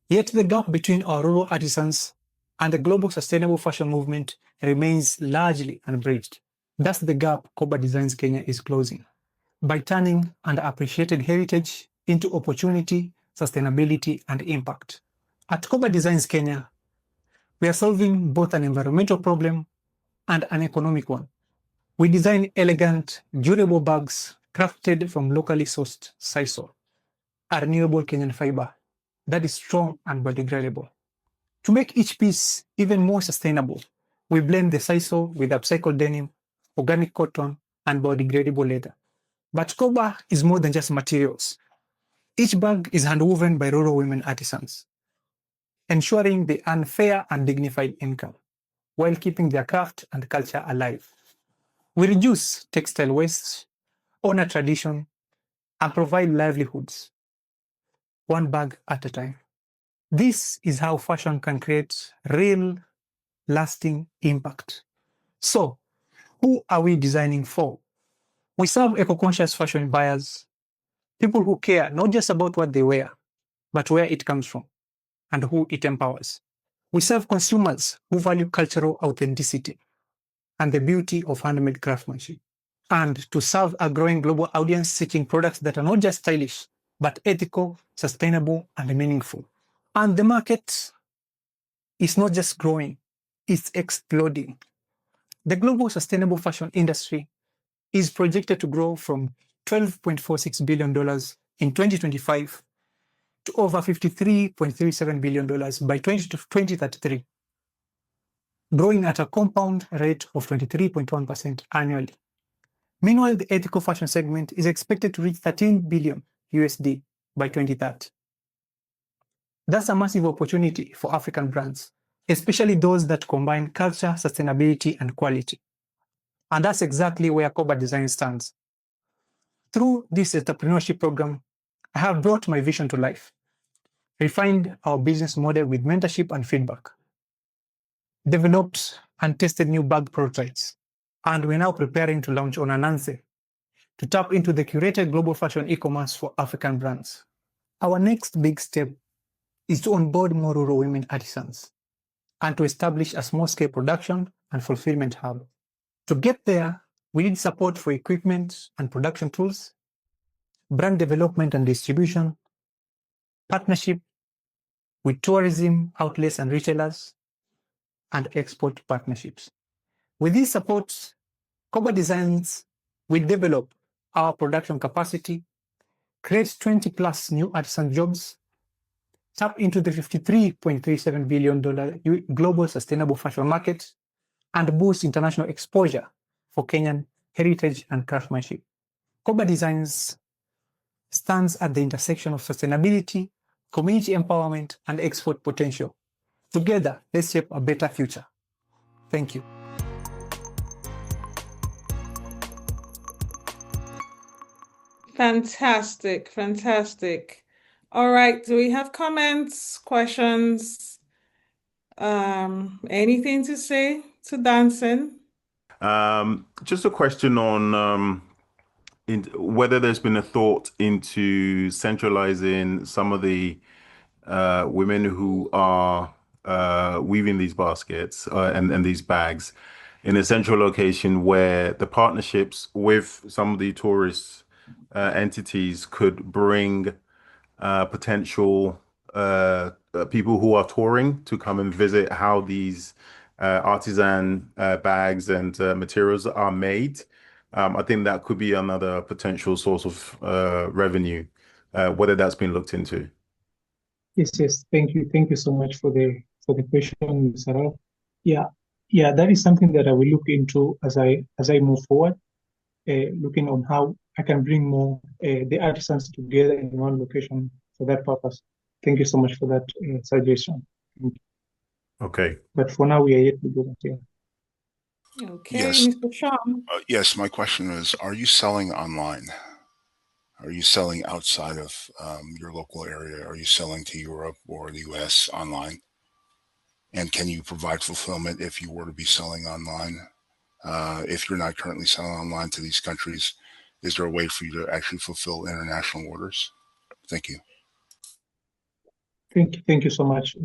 Yet the gap between our rural artisans and the global sustainable fashion movement remains largely unbridged. That's the gap Koba Design Kenya is closing by turning underappreciated heritage into opportunity, sustainability, and impact. At Koba Design Kenya, we are solving both an environmental problem and an economic one. We design elegant, durable bags crafted from locally sourced sisal, a renewable Kenyan fiber that is strong and biodegradable. To make each piece even more sustainable, we blend the sisal with upcycled denim, organic cotton, and biodegradable leather. But Koba is more than just materials. Each bag is handwoven by rural women artisans, ensuring they earn fair and dignified income while keeping their craft and culture alive. We reduce textile waste, honor tradition, and provide livelihoods, one bag at a time. This is how fashion can create real, lasting impact. So, who are we designing for? We serve eco-conscious fashion buyers, people who care not just about what they wear, but where it comes from and who it empowers. We serve consumers who value cultural authenticity and the beauty of handmade craftsmanship, and to serve a growing global audience seeking products that are not just stylish, but ethical, sustainable, and meaningful. And the market is not just growing, it's exploding. The global sustainable fashion industry is projected to grow from $12.46 billion in 2025 to over $53.37 billion by 2033, growing at a compound rate of 23.1% annually. Meanwhile, the ethical fashion segment is expected to reach $13 billion USD by 2030. That's a massive opportunity for African brands, especially those that combine culture, sustainability, and quality. And that's exactly where Koba Design stands. Through this entrepreneurship program, I have brought my vision to life, refined our business model with mentorship and feedback, developed and tested new bag prototypes, and we're now preparing to launch on Ananse to tap into the curated global fashion e-commerce for African brands. Our next big step is to onboard more rural women artisans and to establish a small-scale production and fulfillment hub. To get there, we need support for equipment and production tools, brand development and distribution, partnership with tourism outlets and retailers, and export partnerships. With these supports, Koba Designs will develop our production capacity, create 20 plus new artisan jobs, tap into the $53.37 billion global sustainable fashion market, and boost international exposure for Kenyan heritage and craftsmanship. Koba Designs stands at the intersection of sustainability, community empowerment, and export potential. Together, let's shape a better future. Thank you. Fantastic, fantastic. All right, do we have comments, questions? Anything to say to Danson? Just a question on whether there's been a thought into centralizing some of the women who are weaving these baskets and these bags in a central location where the partnerships with some of the tourist entities could bring potential people who are touring to come and visit how these artisan bags and materials are made. I think that could be another potential source of revenue, whether that's been looked into. Yes. Thank you. Thank you so much for the the question, Sarah. Yeah, that is something that I will look into as I move forward, looking on how I can bring more the artisans together in one location for that purpose. Thank you so much for that suggestion. Okay. But for now, we are yet to do that. Yeah. Okay, Yes. Mr. Sean. Yes, my question is, are you selling online? Are you selling outside of your local area? Are you selling to Europe or the US online? And can you provide fulfillment if you were to be selling online? If you're not currently selling online to these countries, is there a way for you to actually fulfill international orders? Thank you. Thank you so much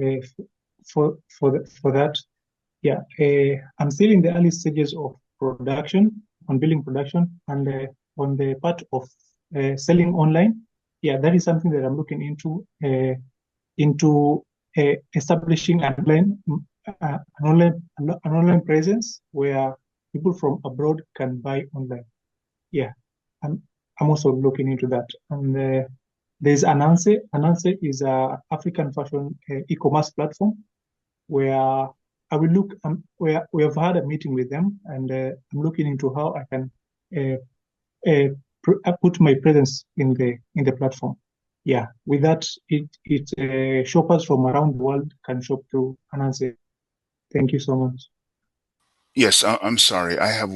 for that. Yeah, I'm still in the early stages of production, on building production, and on the part of selling online. Yeah, that is something that I'm looking into establishing an online presence where people from abroad can buy online. Yeah, I'm also looking into that. And there's Ananse. Ananse is a African fashion e-commerce platform where I will look. Where we have had a meeting with them, and I'm looking into how I can put my presence in the platform. Yeah, with that, shoppers from around the world can shop through Ananse. Thank you so much. Yes, I'm sorry. I have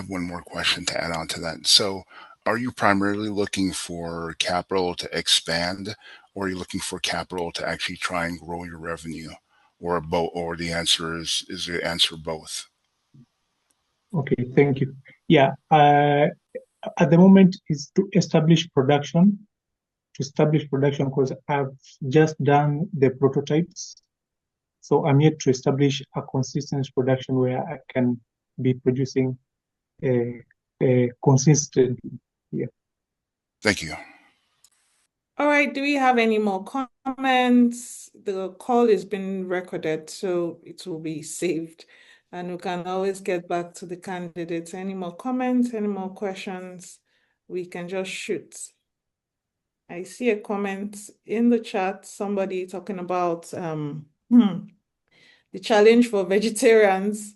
one more question to add on to that. So, are you primarily looking for capital to expand, or are you looking for capital to actually try and grow your revenue, or both? Or the answer is the answer both? Okay, thank you. Yeah, at the moment is to establish production. Because I've just done the prototypes. So I'm yet to establish a consistent production where I can be producing consistently. Yeah. Thank you. All right, do we have any more comments? The call is being recorded, so it will be saved. And we can always get back to the candidates. Any more comments, any more questions? We can just shoot. I see a comment in the chat, somebody talking about the challenge for vegetarians.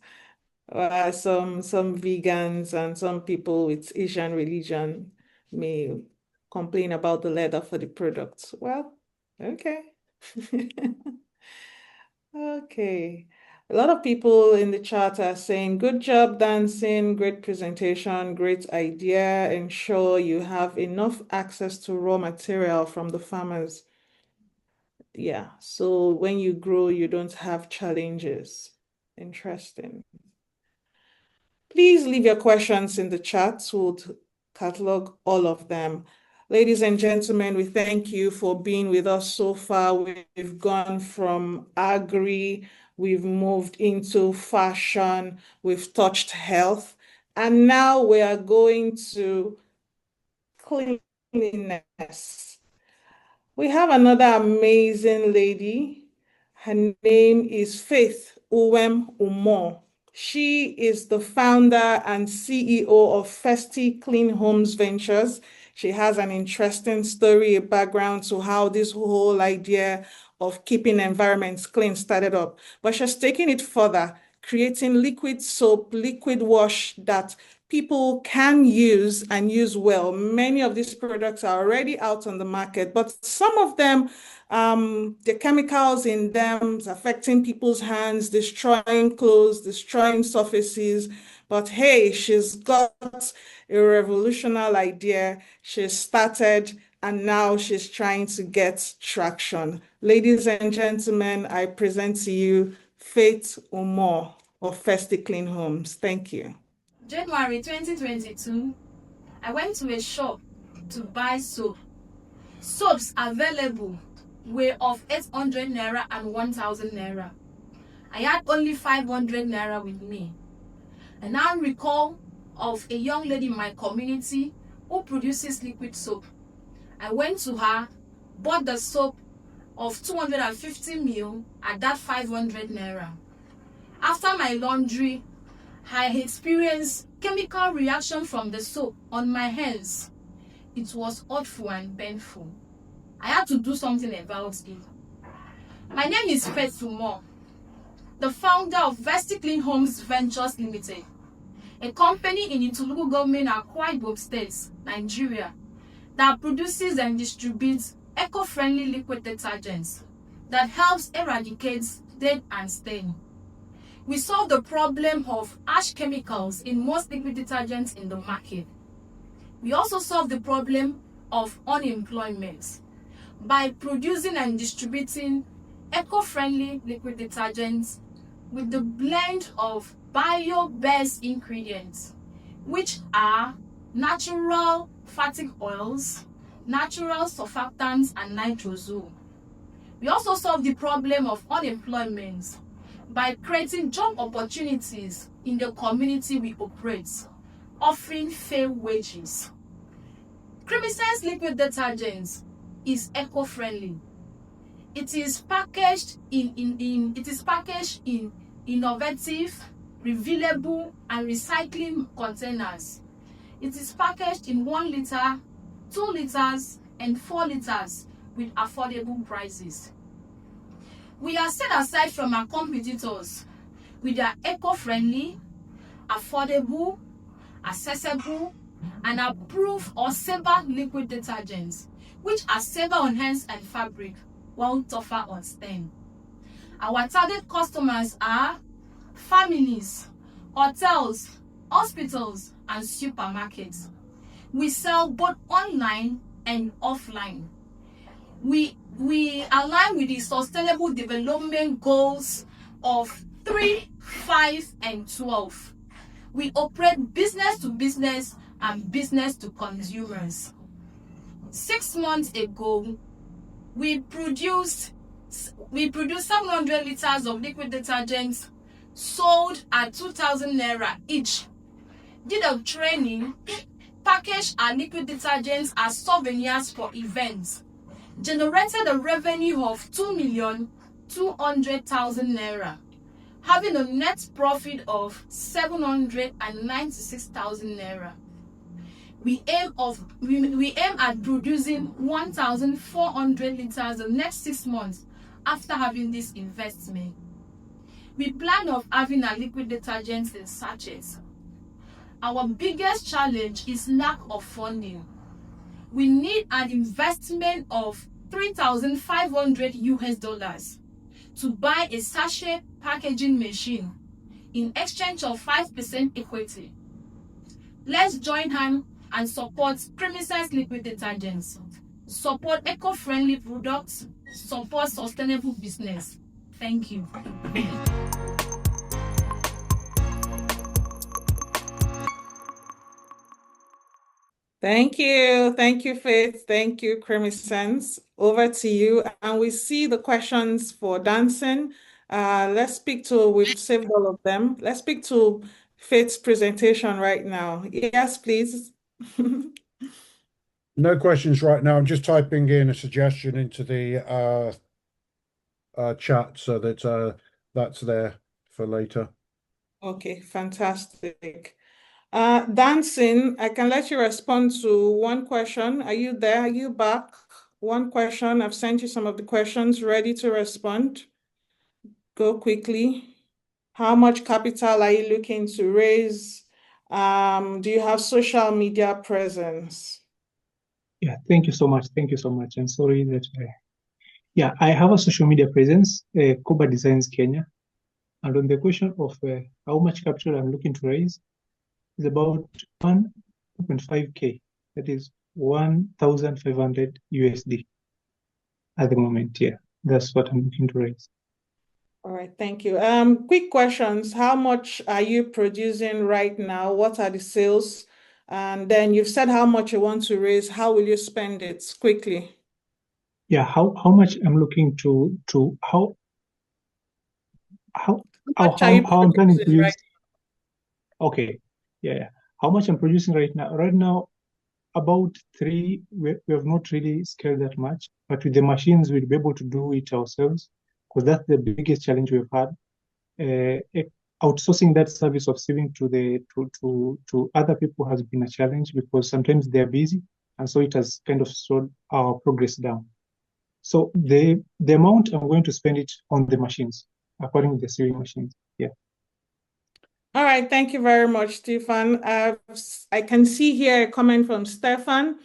Some vegans and some people with Asian religion may complain about the leather for the products. Well, okay. Okay. A lot of people in the chat are saying, good job, Danson, great presentation, great idea. Ensure you have enough access to raw material from the farmers. Yeah, so when you grow, you don't have challenges. Interesting. Please leave your questions in the chat. We'll catalog all of them. Ladies and gentlemen, we thank you for being with us so far. We've gone from agri, we've moved into fashion, we've touched health, and now we are going to cleanliness. We have another amazing lady. Her name is Faith Umoh. She is the founder and CEO of Festy Clean Homes Ventures. She has an interesting story, a background to how this whole idea of keeping environments clean started up. But she's taking it further, creating liquid soap, liquid wash that people can use and use well. Many of these products are already out on the market, but some of them, the chemicals in them is affecting people's hands, destroying clothes, destroying surfaces. But hey, she's got a revolutionary idea. She started, and now she's trying to get traction. Ladies and gentlemen, I present to you Faith Umoh of Festy Clean Homes. Thank you. January 2022, I went to a shop to buy soap. Soaps available were of 800 naira and 1,000 naira. I had only 500 naira with me. I now recall of a young lady in my community who produces liquid soap. I went to her, bought the soap of 250 ml at that 500 naira. After my laundry, I experienced chemical reaction from the soap on my hands. It was awful and painful. I had to do something about it. My name is Faith Umoh, the founder of Vesty Clean Homes Ventures Limited, a company in Itulugu Government Akwa Ibom State, Nigeria, that produces and distributes eco-friendly liquid detergents that helps eradicate dirt and stain. We solve the problem of harsh chemicals in most liquid detergents in the market. We also solve the problem of unemployment by producing and distributing eco-friendly liquid detergents with the blend of bio-based ingredients, which are natural fatty oils, natural surfactants, and nitrogen. We also solve the problem of unemployment by creating job opportunities in the community we operate, offering fair wages. Creamysense liquid detergent is eco-friendly. It is packaged in innovative, refillable, and recycling containers. It is packaged in 1 liter, 2 liters, and 4 liters with affordable prices. We are set aside from our competitors with their eco-friendly, affordable, accessible, and approved or safer liquid detergents, which are safer on hands and fabric, while tougher on stain. Our target customers are families, hotels, hospitals, and supermarkets. We sell both online and offline. We align with the Sustainable Development Goals of 3, 5, and 12. We operate business to business and business to consumers. 6 months ago, we produced 700 liters of liquid detergents sold at 2,000 naira each. Did a training, packaged our liquid detergents as souvenirs for events, generated a revenue of 2,200,000 naira, having a net profit of 796,000 naira. We aim at producing 1,400 liters the next 6 months after having this investment. We plan of having our liquid detergents in sachets. Our biggest challenge is lack of funding. We need an investment of $3,500 to buy a sachet packaging machine in exchange of 5% equity. Let's join hands and support Creamysense liquid detergents, support eco-friendly products, support sustainable business. Thank you. Thank you. Thank you, Faith. Thank you, Creamysense. Over to you. And we see the questions for Danson. We've saved all of them. Let's speak to Faith's presentation right now. Yes, please. No questions right now. I'm just typing in a suggestion into the chat so that that's there for later. Okay, fantastic. Danson, I can let you respond to one question. Are you there? Are you back? One question. I've sent you some of the questions ready to respond. Go quickly. How much capital are you looking to raise? Do you have social media presence? Yeah, thank you so much. Thank you so much. I'm sorry that, yeah, I have a social media presence, Koba Design Kenya. And on the question of how much capital I'm looking to raise, is about 1.5K. That is 1,500 USD at the moment. Yeah, that's what I'm looking to raise. All right, thank you. Quick questions. How much are you producing right now? What are the sales? And then you've said how much you want to raise. How will you spend it quickly? Yeah, how much I'm looking to how I'm planning to use. Right? Okay, yeah. How much I'm producing right now? Right now, about 3. We have not really scaled that much, but with the machines, we'll be able to do it ourselves, because that's the biggest challenge we've had. Outsourcing that service of sieving to other people has been a challenge, because sometimes they're busy, and so it has kind of slowed our progress down. So the amount I'm going to spend it on the machines, according to the sewing machines. Yeah. All right, thank you very much, Stefan. I can see here a comment from Stefan.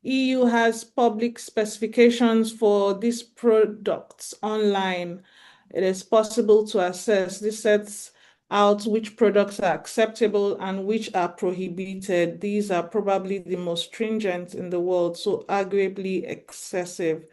EU has public specifications for these products online. It is possible to assess. This sets out which products are acceptable and which are prohibited. These are probably the most stringent in the world, so arguably excessive.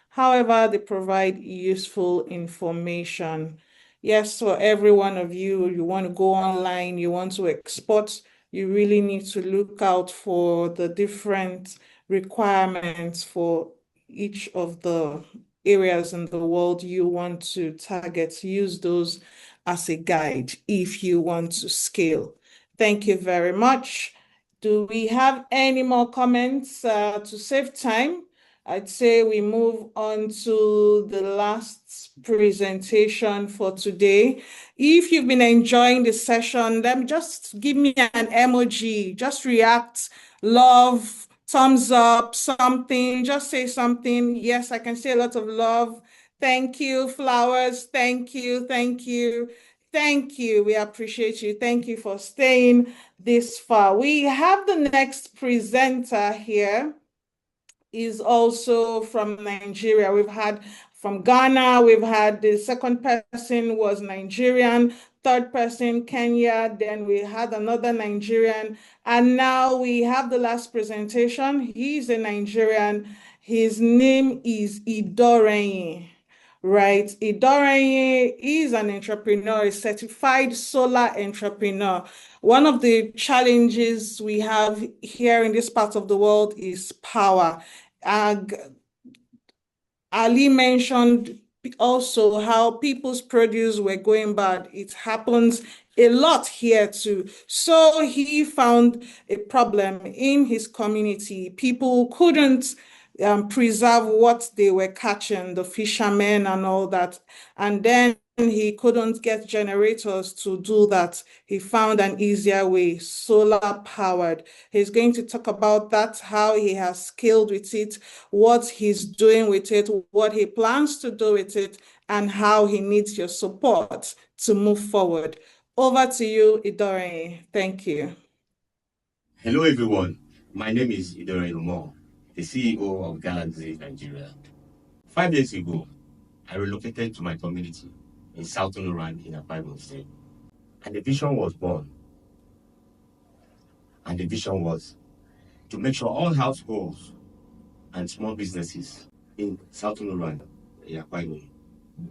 However, they provide useful information. Yes, for every one of you, you want to go online, you want to export, you really need to look out for the different requirements for each of the areas in the world you want to target. Use those as a guide if you want to scale. Thank you very much. Do we have any more comments to save time? I'd say we move on to the last presentation for today. If you've been enjoying the session, then just give me an emoji, just react, love, thumbs up, something, just say something. Yes, I can see a lot of love. Thank you, flowers. Thank you, thank you. Thank you. We appreciate you. Thank you for staying this far. We have the next presenter here. Is also from Nigeria. We've had from Ghana, we've had the second person was Nigerian, third person Kenya, then we had another Nigerian, and now we have the last presentation. He's a Nigerian. His name is Idorenyin. Right, Idorenyin is an entrepreneur, a certified solar entrepreneur. One of the challenges we have here in this part of the world is power. Ali mentioned also how people's produce were going bad. It happens a lot here too. So he found a problem in his community. People couldn't preserve what they were catching, the fishermen and all that. And then he couldn't get generators to do that. He found an easier way, solar powered. He's going to talk about that, how he has scaled with it, what he's doing with it, what he plans to do with it, and how he needs your support to move forward. Over to you, Idorenyin. Thank you. Hello, everyone. My name is Idorenyin Umoh, the CEO of Ghalakcy Nigeria. 5 days ago, I relocated to my community in Southern Iran in Akwa Ibom State. And the vision was born. And the vision was to make sure all households and small businesses in Southern Iran, in Akwa Ibom,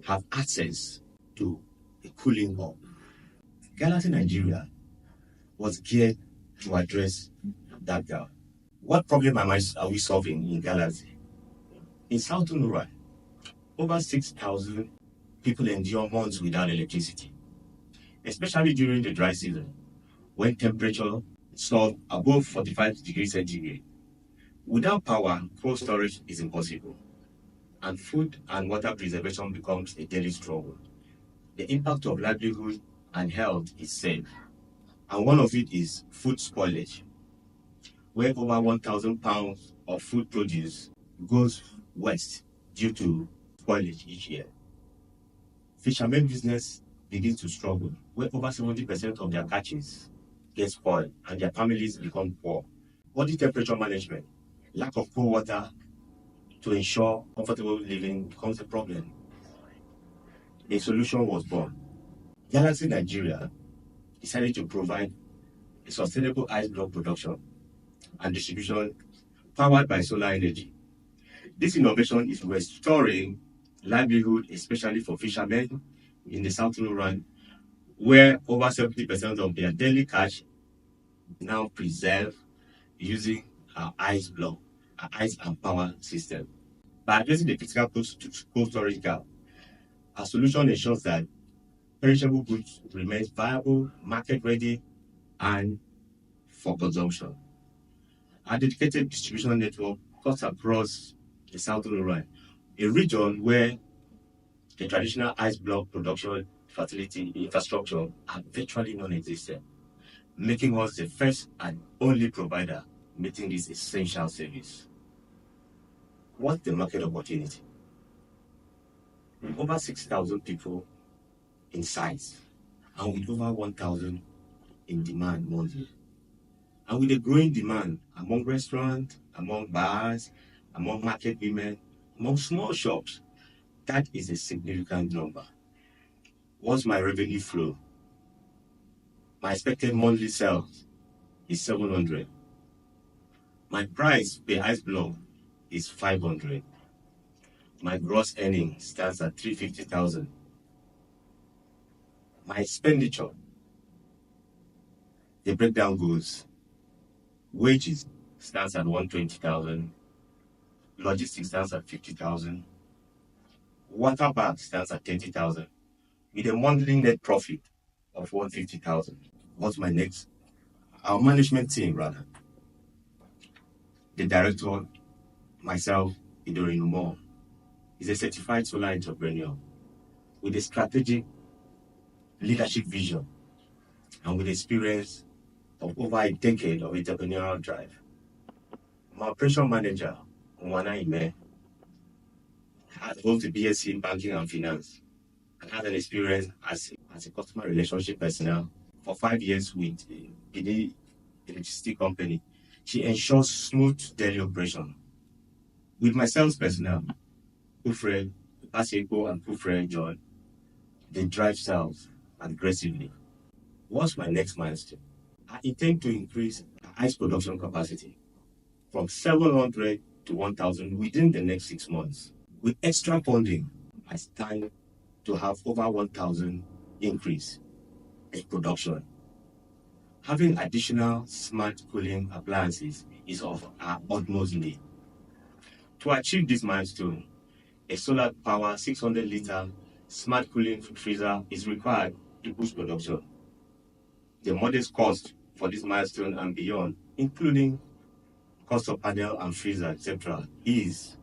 have access to a cooling hub. Ghalakcy Nigeria was geared to address that gap. What problem are we solving in Ghalakcy? In Southern Iran, over 6,000 people endure months without electricity, especially during the dry season, when temperature soars above 45 degrees centigrade. Without power, cold storage is impossible, and food and water preservation becomes a daily struggle. The impact of livelihood and health is safe, and one of it is food spoilage, where over 1,000 pounds of food produce goes waste due to spoilage each year. Fishermen business begins to struggle, where over 70% of their catches get spoiled and their families become poor. Body temperature management, lack of cold water to ensure comfortable living becomes a problem. A solution was born. Ghalakcy Nigeria decided to provide a sustainable ice block production and distribution powered by solar energy. This innovation is restoring livelihood, especially for fishermen in the Southern Iran, where over 70% of their daily catch now preserved using our ice block, our ice and power system. By addressing the critical cold storage gap, our solution ensures that perishable goods remain viable, market ready, and for consumption. Our dedicated distribution network cuts across the Southern Iran, a region where the traditional ice block production facility infrastructure are virtually non-existent, making us the first and only provider meeting this essential service. What's the market opportunity? with over 6,000 people in size and with over 1,000 in demand monthly. And with a growing demand among restaurants, among bars, among market women, among small shops, that is a significant number. What's my revenue flow? My expected monthly sales is 700. My price per ice block is 500. My gross earning stands at 350,000. My expenditure, the breakdown goes: wages stands at 120,000, logistics stands at 50,000, water park stands at 30,000, with a monthly net profit of 150,000. What's my next? Our management team, rather. The director, myself, Idorenyin Umoh, is a certified solar entrepreneur with a strategic leadership vision and with experience of over a decade of entrepreneurial drive. My operation manager, mamy, holds a BSc in banking and finance and has an experience as a customer relationship personnel for 5 years with the electricity company. She ensures smooth daily operation. With my sales personnel, Kufre, Paseko, and Kufre John, they drive sales aggressively. What's my next milestone? I intend to increase ice production capacity from 700 to 1,000 within the next 6 months. With extra funding, I stand to have over 1,000 increase in production. Having additional smart cooling appliances is of our utmost need. To achieve this milestone, a solar power 600-liter smart cooling freezer is required to boost production. The modest cost for this milestone and beyond, including cost of panel and freezer, etc., is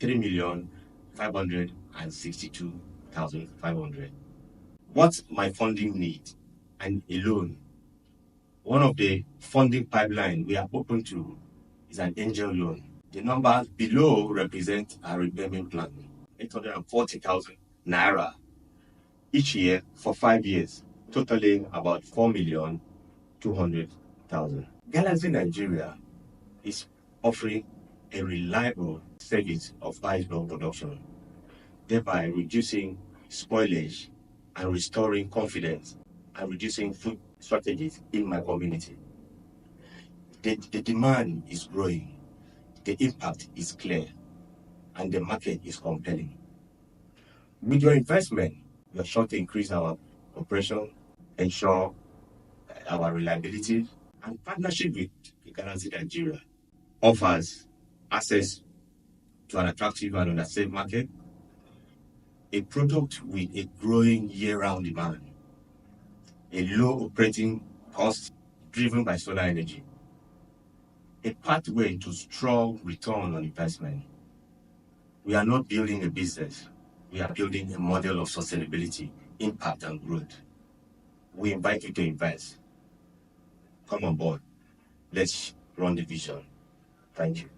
3,562,500. What's my funding need? And a loan. One of the funding pipeline we are open to is an angel loan. The numbers below represent our repayment plan: 840,000 naira each year for 5 years, totaling about 4,200,000. Ghalakcy Nigeria is offering a reliable service of ice block production, thereby reducing spoilage and restoring confidence and reducing food shortages in my community. The demand is growing, the impact is clear, and the market is compelling. With your investment, we are sure to increase our operation, ensure our reliability, and partnership with Ghalakcy Nigeria offers access to an attractive and underserved market, a product with a growing year-round demand, a low operating cost driven by solar energy, a pathway to strong return on investment. We are not building a business, we are building a model of sustainability, impact, and growth. We invite you to invest. Come on board. Let's run the vision. Thank you.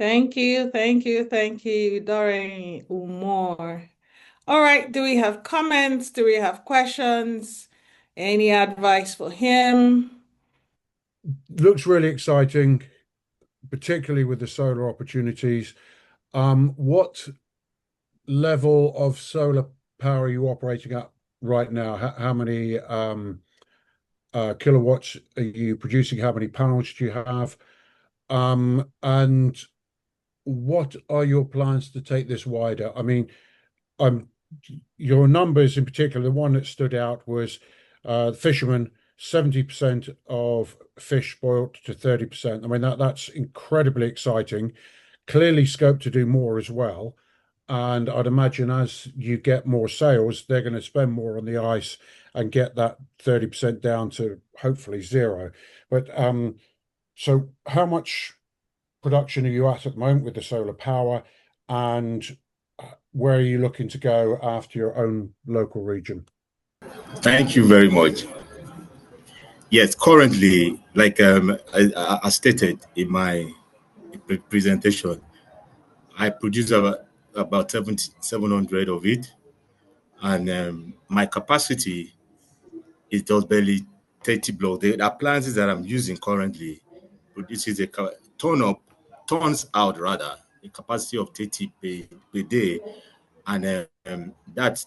Thank you, Idorenyin Umoh. All right, do we have comments? Do we have questions? Any advice for him? Looks really exciting, particularly with the solar opportunities. What level of solar power are you operating at right now? How many kilowatts are you producing? How many panels do you have? And what are your plans to take this wider? I mean, your numbers in particular, the one that stood out was fishermen, 70% of fish boiled to 30%. I mean, that's incredibly exciting. Clearly scope to do more as well. And I'd imagine as you get more sales, they're going to spend more on the ice and get that 30% down to hopefully zero. But so how much production are you at the moment with the solar power, and where are you looking to go after your own local region? Thank you very much. Yes, currently, like I stated in my presentation, I produce about 700 of it, and my capacity is just barely 30 blocks. The appliances that I'm using currently produces a turns out rather a capacity of 30 per day, and that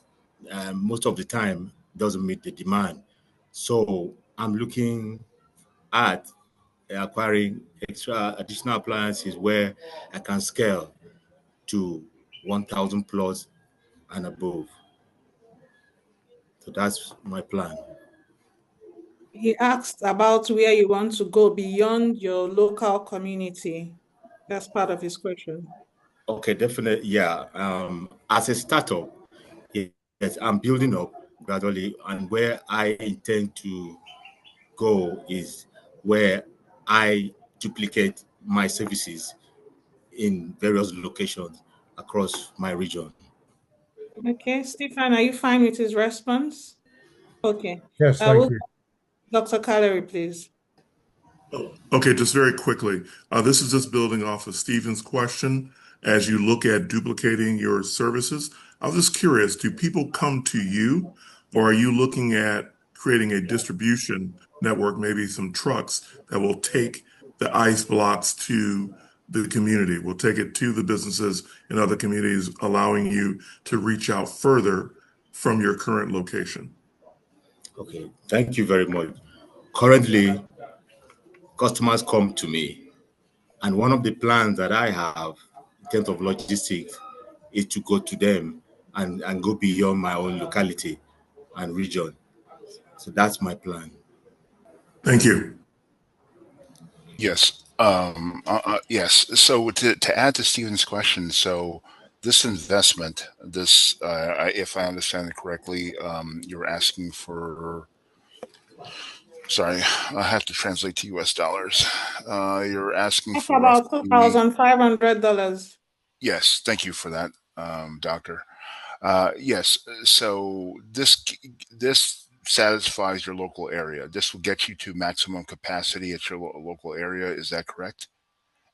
most of the time doesn't meet the demand. So I'm looking at acquiring extra additional appliances where I can scale to 1,000 plus and above. So that's my plan. He asked about where you want to go beyond your local community. That's part of his question. Okay, definitely. Yeah. As a startup, yes, I'm building up gradually, and where I intend to go is where I duplicate my services in various locations across my region. Okay, Stephen, are you fine with his response? Okay. Yes, thank you. Dr. Calery, please. Okay, just very quickly. This is just building off of Stephen's question. As you look at duplicating your services, I was just curious, do people come to you, or are you looking at creating a distribution network, maybe some trucks that will take the ice blocks to the community, will take it to the businesses in other communities, allowing you to reach out further from your current location? Okay, thank you very much. Currently, customers come to me, and one of the plans that I have in terms of logistics is to go to them and go beyond my own locality and region. So that's my plan. Thank you. Yes. Yes. So to add to Stephen's question, so this investment, if I understand it correctly, you're asking for. Sorry, I have to translate to U.S. dollars. You're asking That's for about roughly. $2,500. Yes, thank you for that, doctor. Yes, so this satisfies your local area. This will get you to maximum capacity at your local area. Is that correct?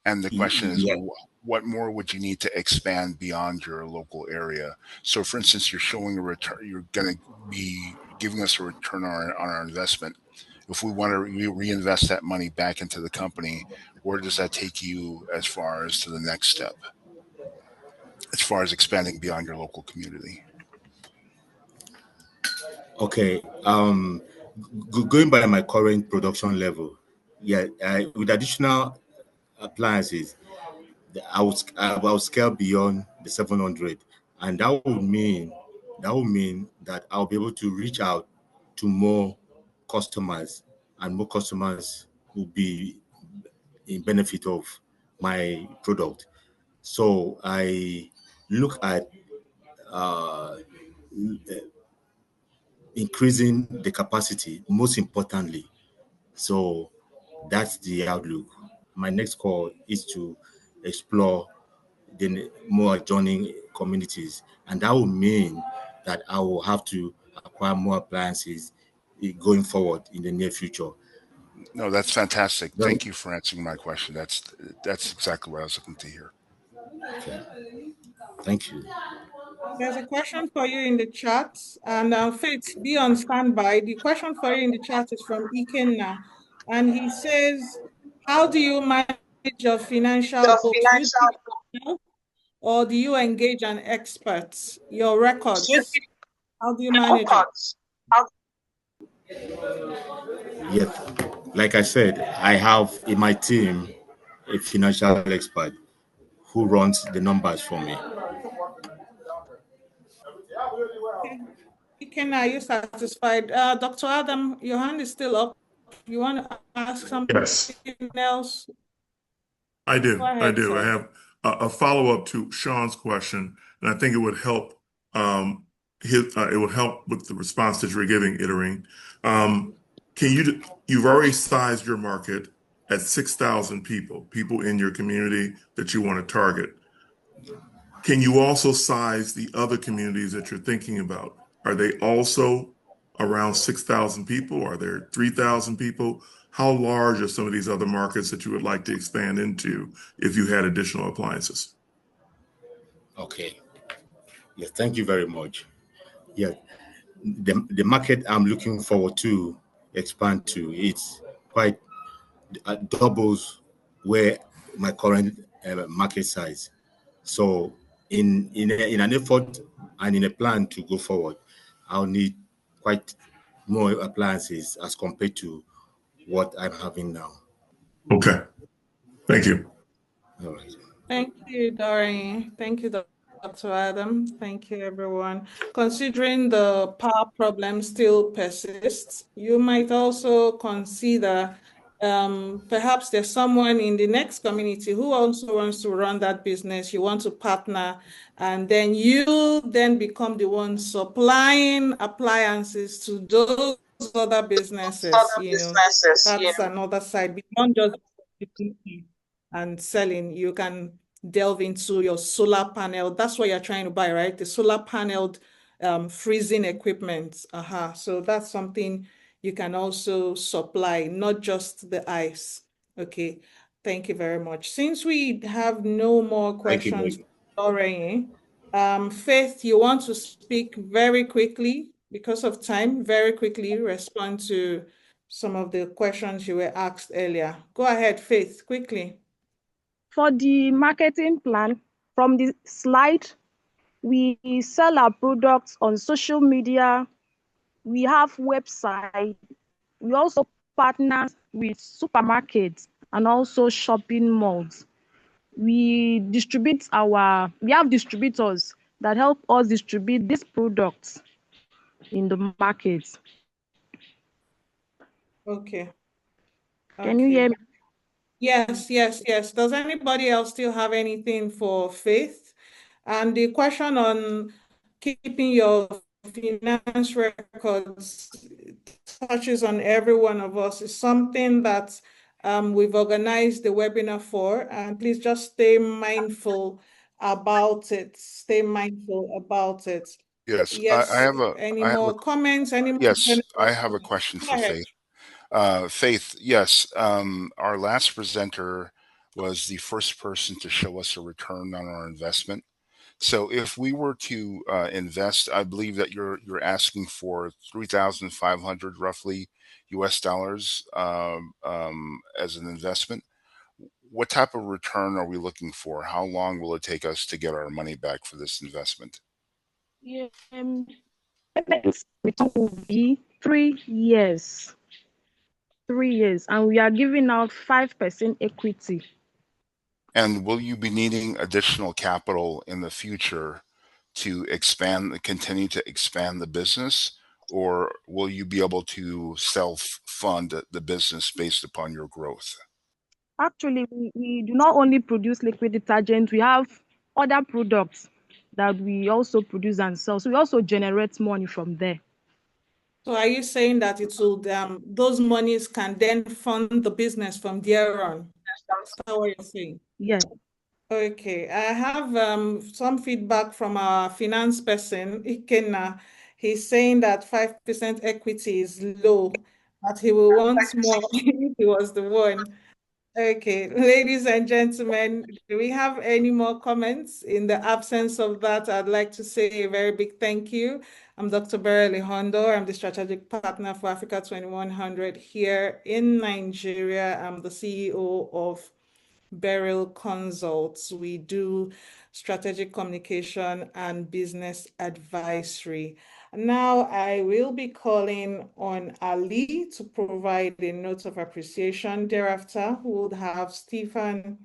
And the question is, Yeah. what more would you need to expand beyond your local area? So, for instance, you're showing a return. You're going to be giving us a return on our investment. If we want to reinvest that money back into the company, where does that take you as far as to the next step, as far as expanding beyond your local community? Okay. Going by my current production level, yeah, with additional appliances, I will scale beyond the 700, and that would mean that I'll be able to reach out to more customers, and more customers will be in benefit of my product. So I look at uh, increasing the capacity, most importantly. So that's the outlook. My next call is to explore the more adjoining communities, and that will mean that I will have to acquire more appliances going forward in the near future. No, that's fantastic. Well, Thank you for answering my question. That's exactly what I was looking to hear. okay. Thank you. There's a question for you in the chat, and Faith, be on standby. The question for you in the chat is from Ikenna, and he says, how do you manage your financial books? Do you do it yourself, or do you engage an expert? Your records, how do you manage it? Yes, like I said, I have in my team a financial expert who runs the numbers for me. Okay. Ikenna, are you satisfied? Dr. Adam, your hand is still up. You want to ask something Yes. else? I Go do. I ahead, do. I sir. have a follow-up to Sean's question, and I think it would help. It would help with the response that you're giving, Idorenyin. You've already sized your market at 6,000 people in your community that you want to target. Can you also size the other communities that you're thinking about? Are they also around 6,000 people? Are there 3,000 people? How large are some of these other markets that you would like to expand into if you had additional appliances? Okay. Yes, thank you very much. Yeah, the market I'm looking forward to expand to, it's quite doubles where my current market size. So in an effort and in a plan to go forward, I'll need quite more appliances as compared to what I'm having now. Okay. Thank you. All right. Thank you, Doreen. Thank you, Dr. Adam. Thank you, everyone. Considering the power problem still persists, you might also consider perhaps there's someone in the next community who also wants to run that business. You want to partner, and then you then become the one supplying appliances to those other businesses. That's another side beyond just and selling. You can delve into your solar panel. That's what you're trying to buy, right? The solar paneled freezing equipment. So that's something you can also supply, not just the ice. Okay. Thank you very much. Since we have no more questions, Faith, you want to speak very quickly because of time, very quickly respond to some of the questions you were asked earlier. Go ahead, Faith, quickly. For the marketing plan, from the slide, we sell our products on social media. We have website. We also partner with supermarkets and also shopping malls. We have distributors that help us distribute these products in the market. Okay. Can you hear me? Yes. Does anybody else still have anything for Faith? And the question on keeping your finance records touches on every one of us. Is something that we've organized the webinar for, and please just stay mindful about it. Yes, Yes. I have a Any more comments? Yes, I have a question for Faith. Faith, yes, our last presenter was the first person to show us a return on our investment. So if we were to invest, I believe that you're asking for 3,500 roughly US dollars as an investment. What type of return are we looking for? How long will it take us to get our money back for this investment? Yeah, return will be 3 years. 3 years, and we are giving out 5% equity. And will you be needing additional capital in the future to continue to expand the business, or will you be able to self-fund the business based upon your growth? Actually, we do not only produce liquid detergent, we have other products that we also produce and sell. So we also generate money from there. So are you saying that it will those monies can then fund the business from there on? Is that what you're saying? Yes. Okay, I have some feedback from our finance person, Ikenna. He's saying that 5% equity is low, but he will want more if he was the one. Okay, ladies and gentlemen, do we have any more comments? In the absence of that, I'd like to say a very big thank you. I'm Dr. Beryl Hondo. I'm the strategic partner for Africa 2100 here in Nigeria. I'm the CEO of Beryl Consults. We do strategic communication and business advisory. Now I will be calling on Ali to provide a note of appreciation. Thereafter, we'll have Stephen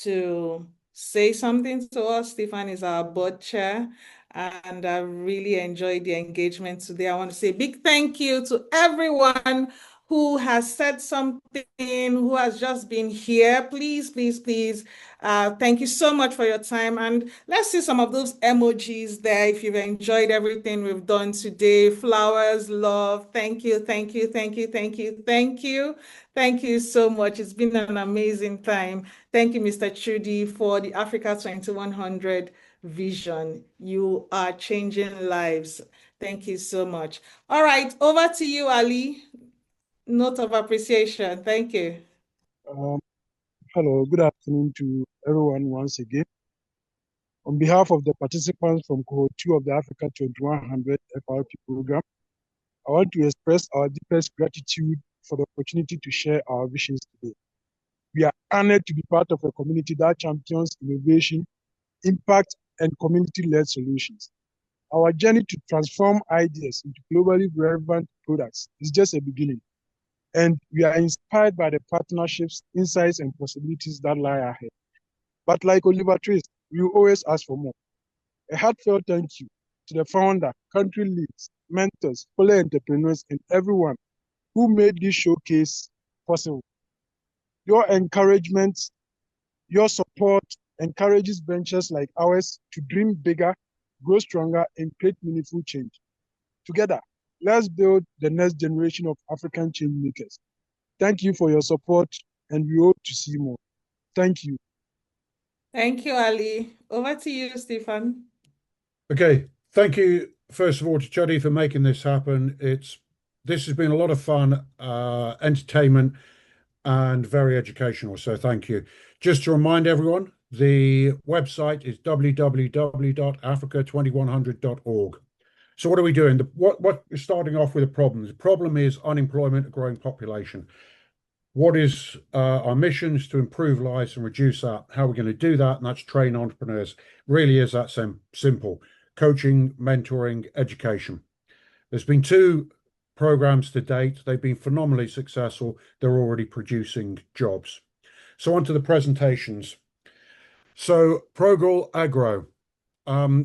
to say something to us. Stephen is our board chair, and I really enjoyed the engagement today. I want to say a big thank you to everyone who has said something, who has just been here. Please, thank you so much for your time. And let's see some of those emojis there if you've enjoyed everything we've done today. Flowers, love, thank you. Thank you so much. It's been an amazing time. Thank you, Mr. Chudy, for the Africa 2100 vision. You are changing lives. Thank you so much. All right, over to you, Ali. Note of appreciation. Thank you. Hello, good afternoon to everyone once again. On behalf of the participants from Cohort 2 of the Africa 2100 FRP program, I want to express our deepest gratitude for the opportunity to share our visions today. We are honored to be part of a community that champions innovation, impact, and community-led solutions. Our journey to transform ideas into globally relevant products is just a beginning, and we are inspired by the partnerships, insights, and possibilities that lie ahead. But like Oliver Twist, we will always ask for more. A heartfelt thank you to the founder, country leads, mentors, fellow entrepreneurs, and everyone who made this showcase possible. Your encouragement, your support encourages ventures like ours to dream bigger, grow stronger, and create meaningful change. Together, let's build the next generation of African change makers. Thank you for your support, and we hope to see more. Thank you. Thank you, Ali. Over to you, Stephen. Okay, thank you first of all to Chudy for making this happen. This has been a lot of fun, entertainment, and very educational, so thank you. Just to remind everyone, the website is www.africa2100.org. So what are we doing? What we're starting off with a problem. The problem is unemployment, a growing population. What is our mission is to improve lives and reduce that. How are we going to do that? And that's train entrepreneurs. Really is that simple. Coaching, mentoring, education. There's been 2 programs to date. They've been phenomenally successful. They're already producing jobs. So on to the presentations. So Progal Agro.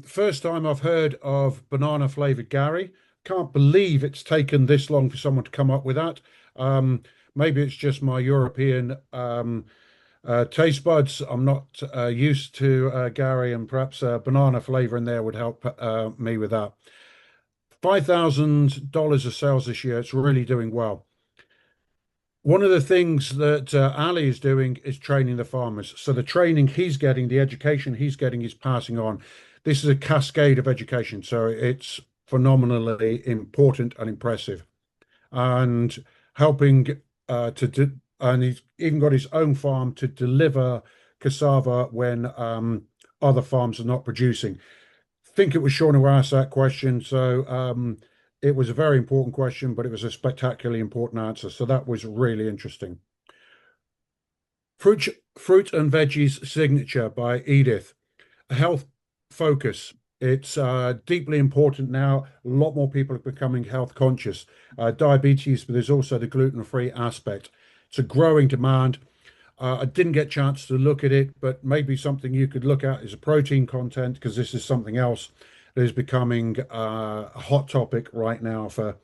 First time I've heard of banana flavored Gary. Can't believe it's taken this long for someone to come up with that. Maybe it's just my European taste buds. I'm not used to Gary, and perhaps banana flavor in there would help me with that. $5,000 of sales this year. It's really doing well. One of the things that Ali is doing is training the farmers. So the training he's getting, the education he's getting, he's passing on. This is a cascade of education. So it's phenomenally important and impressive. And helping and he's even got his own farm to deliver cassava when other farms are not producing. I think it was Sean who asked that question. So it was a very important question, but it was a spectacularly important answer. So that was really interesting. Fruit and Veggies Signature by Edith. A health focus. It's deeply important now. A lot more people are becoming health conscious. Diabetes, but there's also the gluten-free aspect. It's a growing demand. I didn't get a chance to look at it, but maybe something you could look at is a protein content, because this is something else that is becoming a hot topic right now for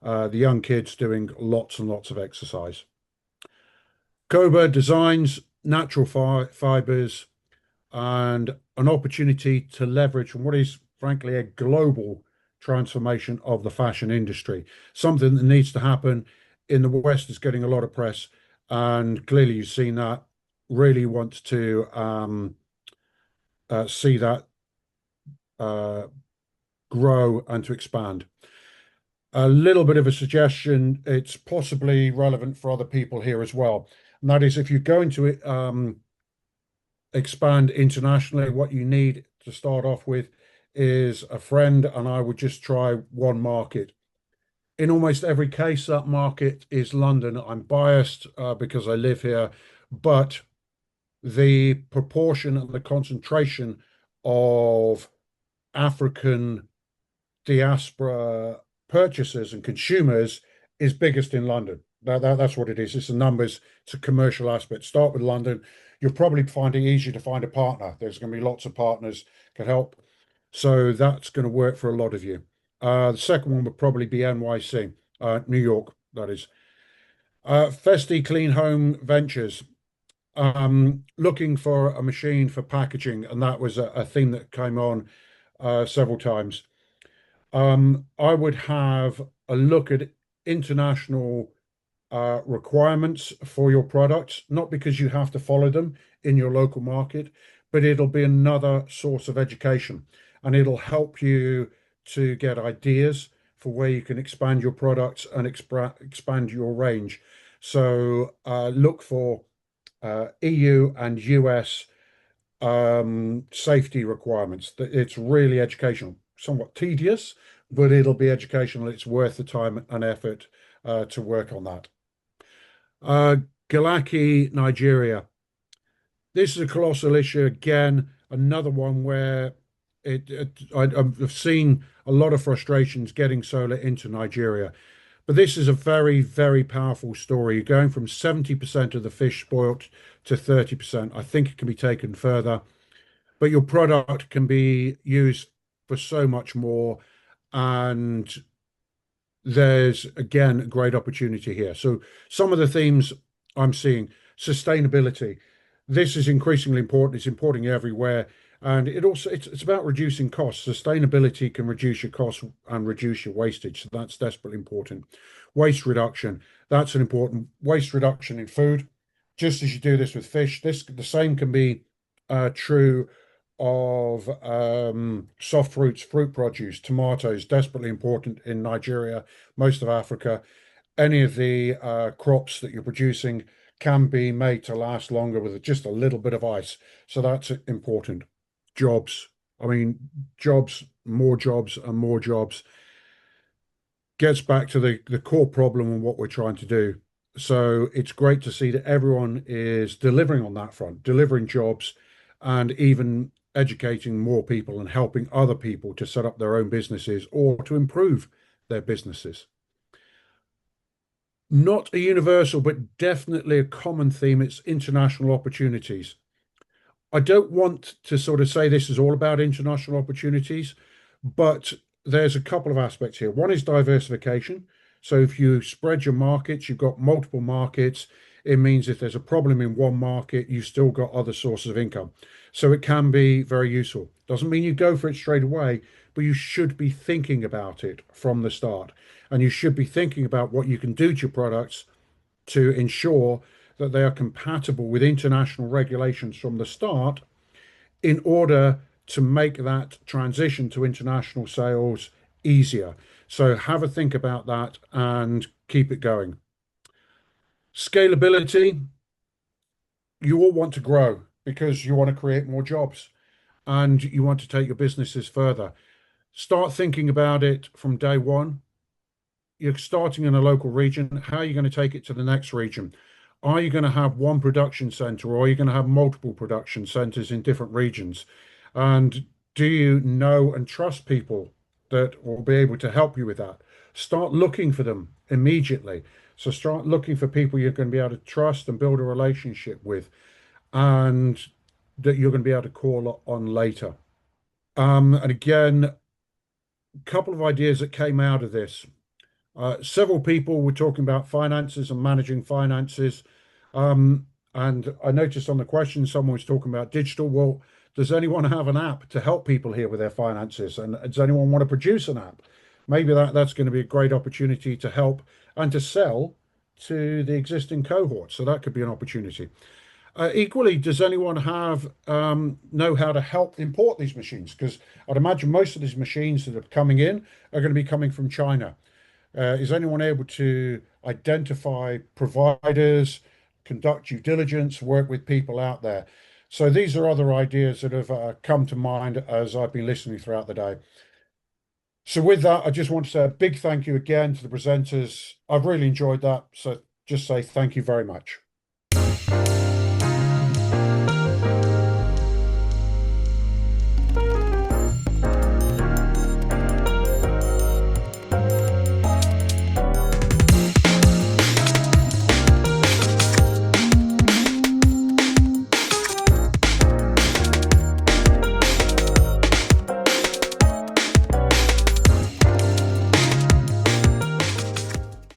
the young kids doing lots and lots of exercise. Koba Designs, natural fibers, and an opportunity to leverage from what is frankly a global transformation of the fashion industry. Something that needs to happen in the West is getting a lot of press, and clearly you've seen that. Really wants to see that grow and to expand. A little bit of a suggestion, it's possibly relevant for other people here as well. And that is, if you're going to expand internationally, what you need to start off with is a friend, and I would just try one market. In almost every case, that market is London. I'm biased because I live here, but the proportion and the concentration of African diaspora purchasers and consumers is biggest in London. That's what it is. It's the numbers. It's a commercial aspect. Start with London. You'll probably find it easier to find a partner. There's going to be lots of partners can help. So that's going to work for a lot of you. The second one would probably be NYC, New York, that is. Festy Clean Home Ventures. Looking for a machine for packaging, and that was a theme that came on several times. I would have a look at international requirements for your products, not because you have to follow them in your local market, but it'll be another source of education, and it'll help you to get ideas for where you can expand your products and expand your range. So look for EU and US safety requirements. It's really educational, somewhat tedious, but it'll be educational. It's worth the time and effort to work on that. Ghalakcy Nigeria. This is a colossal issue again, another one where I've seen a lot of frustrations getting solar into Nigeria. But this is a very, very powerful story. You're going from 70% of the fish spoilt to 30%. I think it can be taken further, but your product can be used for so much more. And there's, again, a great opportunity here. So some of the themes I'm seeing: sustainability. This is increasingly important. It's important everywhere. And it's about reducing costs. Sustainability can reduce your costs and reduce your wastage. So that's desperately important. Waste reduction. That's an important waste reduction in food. Just as you do this with fish, the same can be true of soft fruits, fruit produce, tomatoes, desperately important in Nigeria, most of Africa. Any of the crops that you're producing can be made to last longer with just a little bit of ice. So that's important. Jobs. I mean, jobs, more jobs and more jobs gets back to the core problem and what we're trying to do. So it's great to see that everyone is delivering on that front, delivering jobs and even educating more people and helping other people to set up their own businesses or to improve their businesses. Not a universal, but definitely a common theme. It's international opportunities. I don't want to sort of say this is all about international opportunities, but there's a couple of aspects here. One is diversification. So if you spread your markets, you've got multiple markets. It means if there's a problem in one market, you've still got other sources of income. So it can be very useful. Doesn't mean you go for it straight away, but you should be thinking about it from the start. And you should be thinking about what you can do to your products to ensure that they are compatible with international regulations from the start in order to make that transition to international sales easier. So have a think about that and keep it going. Scalability. You all want to grow because you want to create more jobs and you want to take your businesses further. Start thinking about it from day one. You're starting in a local region. How are you going to take it to the next region? Are you going to have one production center or are you going to have multiple production centers in different regions? And do you know and trust people that will be able to help you with that? Start looking for them immediately. So start looking for people you're going to be able to trust and build a relationship with and that you're going to be able to call on later. And again, a couple of ideas that came out of this. Several people were talking about finances and managing finances. And I noticed on the question, someone was talking about digital. Well, does anyone have an app to help people here with their finances? And does anyone want to produce an app? Maybe that's going to be a great opportunity to help and to sell to the existing cohort. So that could be an opportunity. Equally, does anyone know how to help import these machines? Because I'd imagine most of these machines that are coming in are going to be coming from China. Is anyone able to identify providers, conduct due diligence, work with people out there? So these are other ideas that have come to mind as I've been listening throughout the day. So with that, I just want to say a big thank you again to the presenters. I've really enjoyed that. So just say thank you very much.